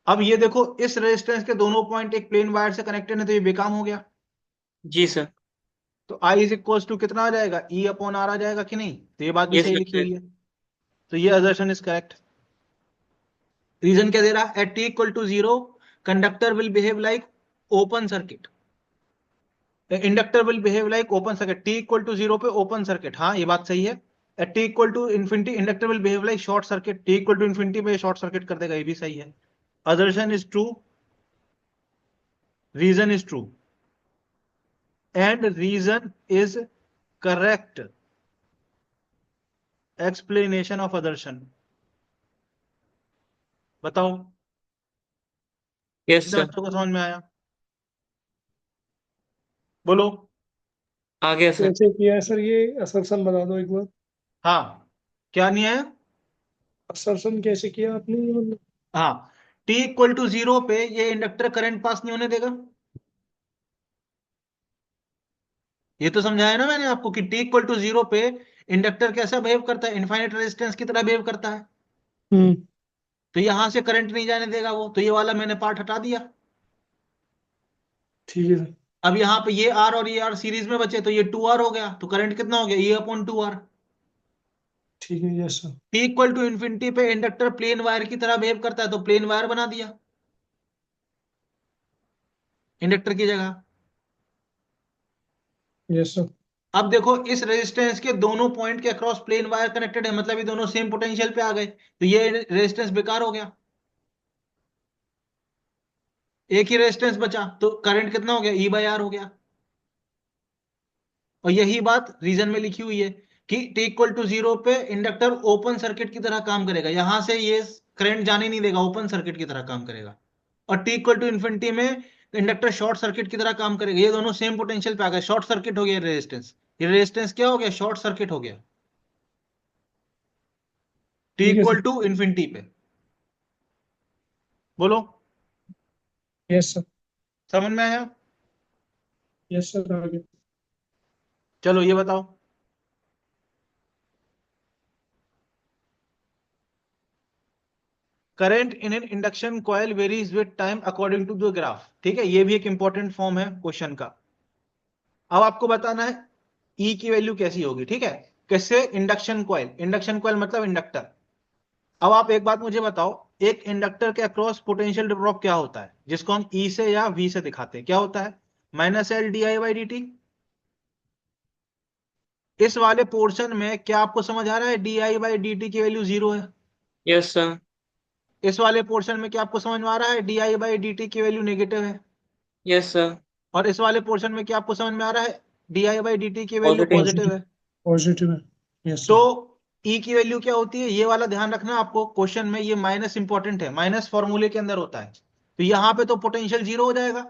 अब ये देखो, इस रेजिस्टेंस के दोनों पॉइंट एक प्लेन वायर से कनेक्टेड है, तो ये बेकाम हो गया। जी सर। तो आई इज इक्वल टू कितना आ जाएगा? E/R आ जाएगा कि नहीं? तो ये बात भी यस सही लिखी सर। हुई है। तो ये असर्शन इज करेक्ट। रीजन क्या दे रहा है? At t = 0 conductor will behave like open circuit, inductor will behave like open circuit. t = 0 पे ओपन सर्किट, हाँ ये बात सही है। At t = inductor will behave like short circuit. t = पे शॉर्ट सर्किट कर देगा, ये भी सही है। Assertion is true, reason is true, and reason is correct explanation of assertion. बताओ, यस कितने सर। बच्चों को समझ में आया? बोलो। आ गया सर। कैसे किया है सर ये असर्शन बता दो एक बार। हाँ, क्या नहीं आया? असर्शन कैसे किया आपने ये मतलब? हाँ, t = 0 पे ये इंडक्टर करंट पास नहीं होने देगा। ये तो समझाया ना मैंने आपको कि t = 0 पे इंडक्टर कैसा बिहेव करता है, इनफाइनाइट रेजिस्टेंस की तरह बिहेव करता है। हम्म तो यहां से करंट नहीं जाने देगा वो, तो ये वाला मैंने पार्ट हटा दिया। ठीक है सर। अब यहाँ पे ये आर और ये आर सीरीज में बचे, तो ये 2R हो गया, तो करंट कितना हो गया, E/2R। ठीक है, yes sir. T equal to infinity पे इंडक्टर प्लेन वायर की तरह बिहेव करता है, तो प्लेन वायर बना दिया इंडक्टर की जगह। Yes sir. अब देखो इस रेजिस्टेंस के दोनों पॉइंट के अक्रॉस प्लेन वायर कनेक्टेड है, मतलब ये दोनों सेम पोटेंशियल पे आ गए, तो ये रेजिस्टेंस बेकार हो गया, एक ही रेजिस्टेंस बचा, तो करंट कितना हो गया, E/R हो गया। और यही बात रीजन में लिखी हुई है कि T इक्वल टू 0 पे इंडक्टर ओपन सर्किट की तरह काम करेगा, यहां से ये करंट जाने नहीं देगा, ओपन सर्किट की तरह काम करेगा। और T इक्वल टू इन्फिनिटी में इंडक्टर शॉर्ट सर्किट की तरह काम करेगा, ये दोनों सेम पोटेंशियल पे आ गए, शॉर्ट सर्किट हो गया रेजिस्टेंस। ये रेजिस्टेंस क्या हो गया, शॉर्ट सर्किट हो गया T ठीक है इक्वल सर। टू इन्फिनिटी पे। बोलो, यस सर। समझ में आया? यस सर, आगे। चलो ये बताओ, current in an induction coil varies with time according to the graph. ठीक है, ये भी एक इंपॉर्टेंट फॉर्म है क्वेश्चन का। अब आपको बताना है E की वैल्यू कैसी होगी। ठीक है, कैसे, इंडक्शन कॉइल, इंडक्शन कॉइल मतलब इंडक्टर। अब आप एक बात मुझे बताओ, एक इंडक्टर के अक्रॉस पोटेंशियल ड्रॉप क्या होता है, जिसको हम E से या V से दिखाते हैं, क्या होता है, -L/di/dt। इस वाले पोर्शन में क्या आपको समझ आ रहा है di/dt की वैल्यू 0 है? Yes sir. इस वाले पोर्शन में क्या आपको समझ में आ रहा है di/dt की वैल्यू नेगेटिव है? Yes sir. और इस वाले पोर्शन में क्या आपको समझ में आ रहा है di/dt की वैल्यू पॉजिटिव। पॉजिटिव है? पॉजिटिव है। यस तो सर। E की वैल्यू क्या होती है, ये वाला ध्यान रखना आपको, क्वेश्चन में ये माइनस इंपॉर्टेंट है, माइनस फॉर्मूले के अंदर होता है। तो यहां पे तो पोटेंशियल 0 हो जाएगा,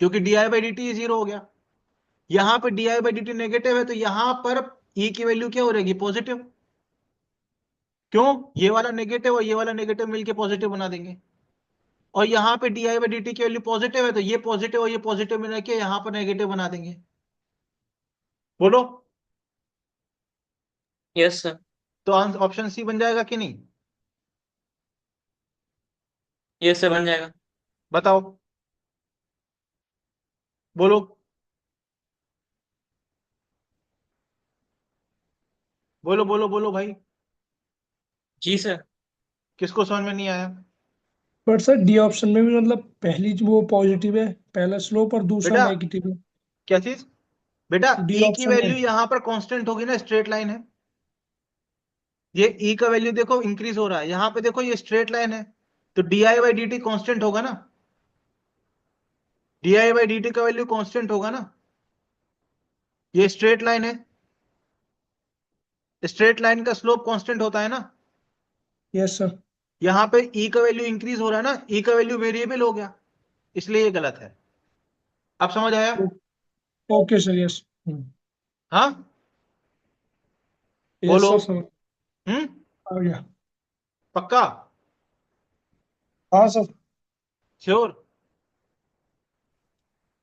क्योंकि di/dt 0 हो गया। यहां पे di/dt नेगेटिव है, तो यहां पर E की वैल्यू क्या हो जाएगी, पॉजिटिव। क्यों, ये वाला नेगेटिव और ये वाला नेगेटिव मिलके पॉजिटिव बना देंगे। और यहाँ पे di/dt की वैल्यू पॉजिटिव है, तो ये पॉजिटिव और ये पॉजिटिव मिला के यहाँ पर नेगेटिव बना देंगे। बोलो, यस सर। तो ऑप्शन सी बन जाएगा कि नहीं? यस सर, बन जाएगा। बताओ, बोलो, बोलो बोलो बोलो भाई, जी सर। किसको समझ में नहीं आया? बट सर डी ऑप्शन में भी मतलब पहली वो पॉजिटिव है, पहला स्लोप, और दूसरा बेटा, नेगेटिव है। क्या चीज? बेटा डी E की ऑप्शन में। वैल्यू यहां पर कांस्टेंट होगी ना, स्ट्रेट लाइन है, ये E का वैल्यू देखो इंक्रीज हो रहा है, यहां पे देखो ये स्ट्रेट लाइन है, तो di/dt कांस्टेंट होगा ना, di/dt का वैल्यू कांस्टेंट होगा ना, ये स्ट्रेट लाइन है, स्ट्रेट लाइन का स्लोप कांस्टेंट होता है ना। Yes sir. यहां पे E का वैल्यू इंक्रीज हो रहा है ना, E का वैल्यू वेरिएबल हो गया, इसलिए ये गलत है। अब समझ आया? Okay sir, yes. हाँ, यस बोलो। सर, समझ हम्म, आ गया। पक्का? हाँ सर। श्योर?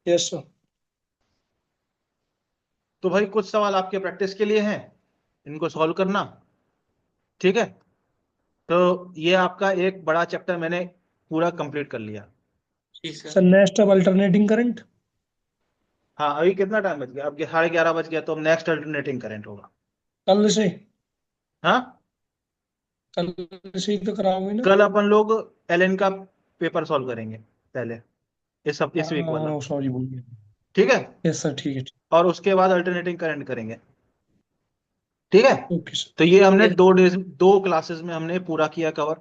Yes sir. तो भाई कुछ सवाल आपके प्रैक्टिस के लिए हैं, इनको सॉल्व करना। ठीक है, तो ये आपका एक बड़ा चैप्टर मैंने पूरा कंप्लीट कर लिया। जी सर। सर नेक्स्ट अब अल्टरनेटिंग करंट। हाँ, अभी कितना टाइम बच गया, अब 11:30 बज गया, तो अब नेक्स्ट अल्टरनेटिंग करंट होगा। कल से। हाँ, कल से ही तो कराओगे ना? कल अपन लोग एलएन का पेपर सॉल्व करेंगे पहले, इस वीक वाला। हाँ सॉरी, भूल गया। ठीक है, यस सर, ठीक है। और उसके बाद अल्टरनेटिंग करंट करेंगे। ठीक है, ओके सर। तो ये हमने Yes, 2 डेज 2 क्लासेस में हमने पूरा किया कवर।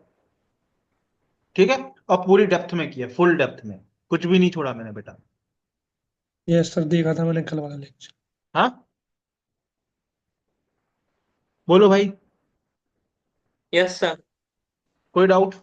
ठीक है, और पूरी डेप्थ में किया, फुल डेप्थ में, कुछ भी नहीं छोड़ा मैंने बेटा। यस सर, देखा था मैंने कल वाला लेक्चर। हाँ, बोलो भाई, यस सर। कोई डाउट?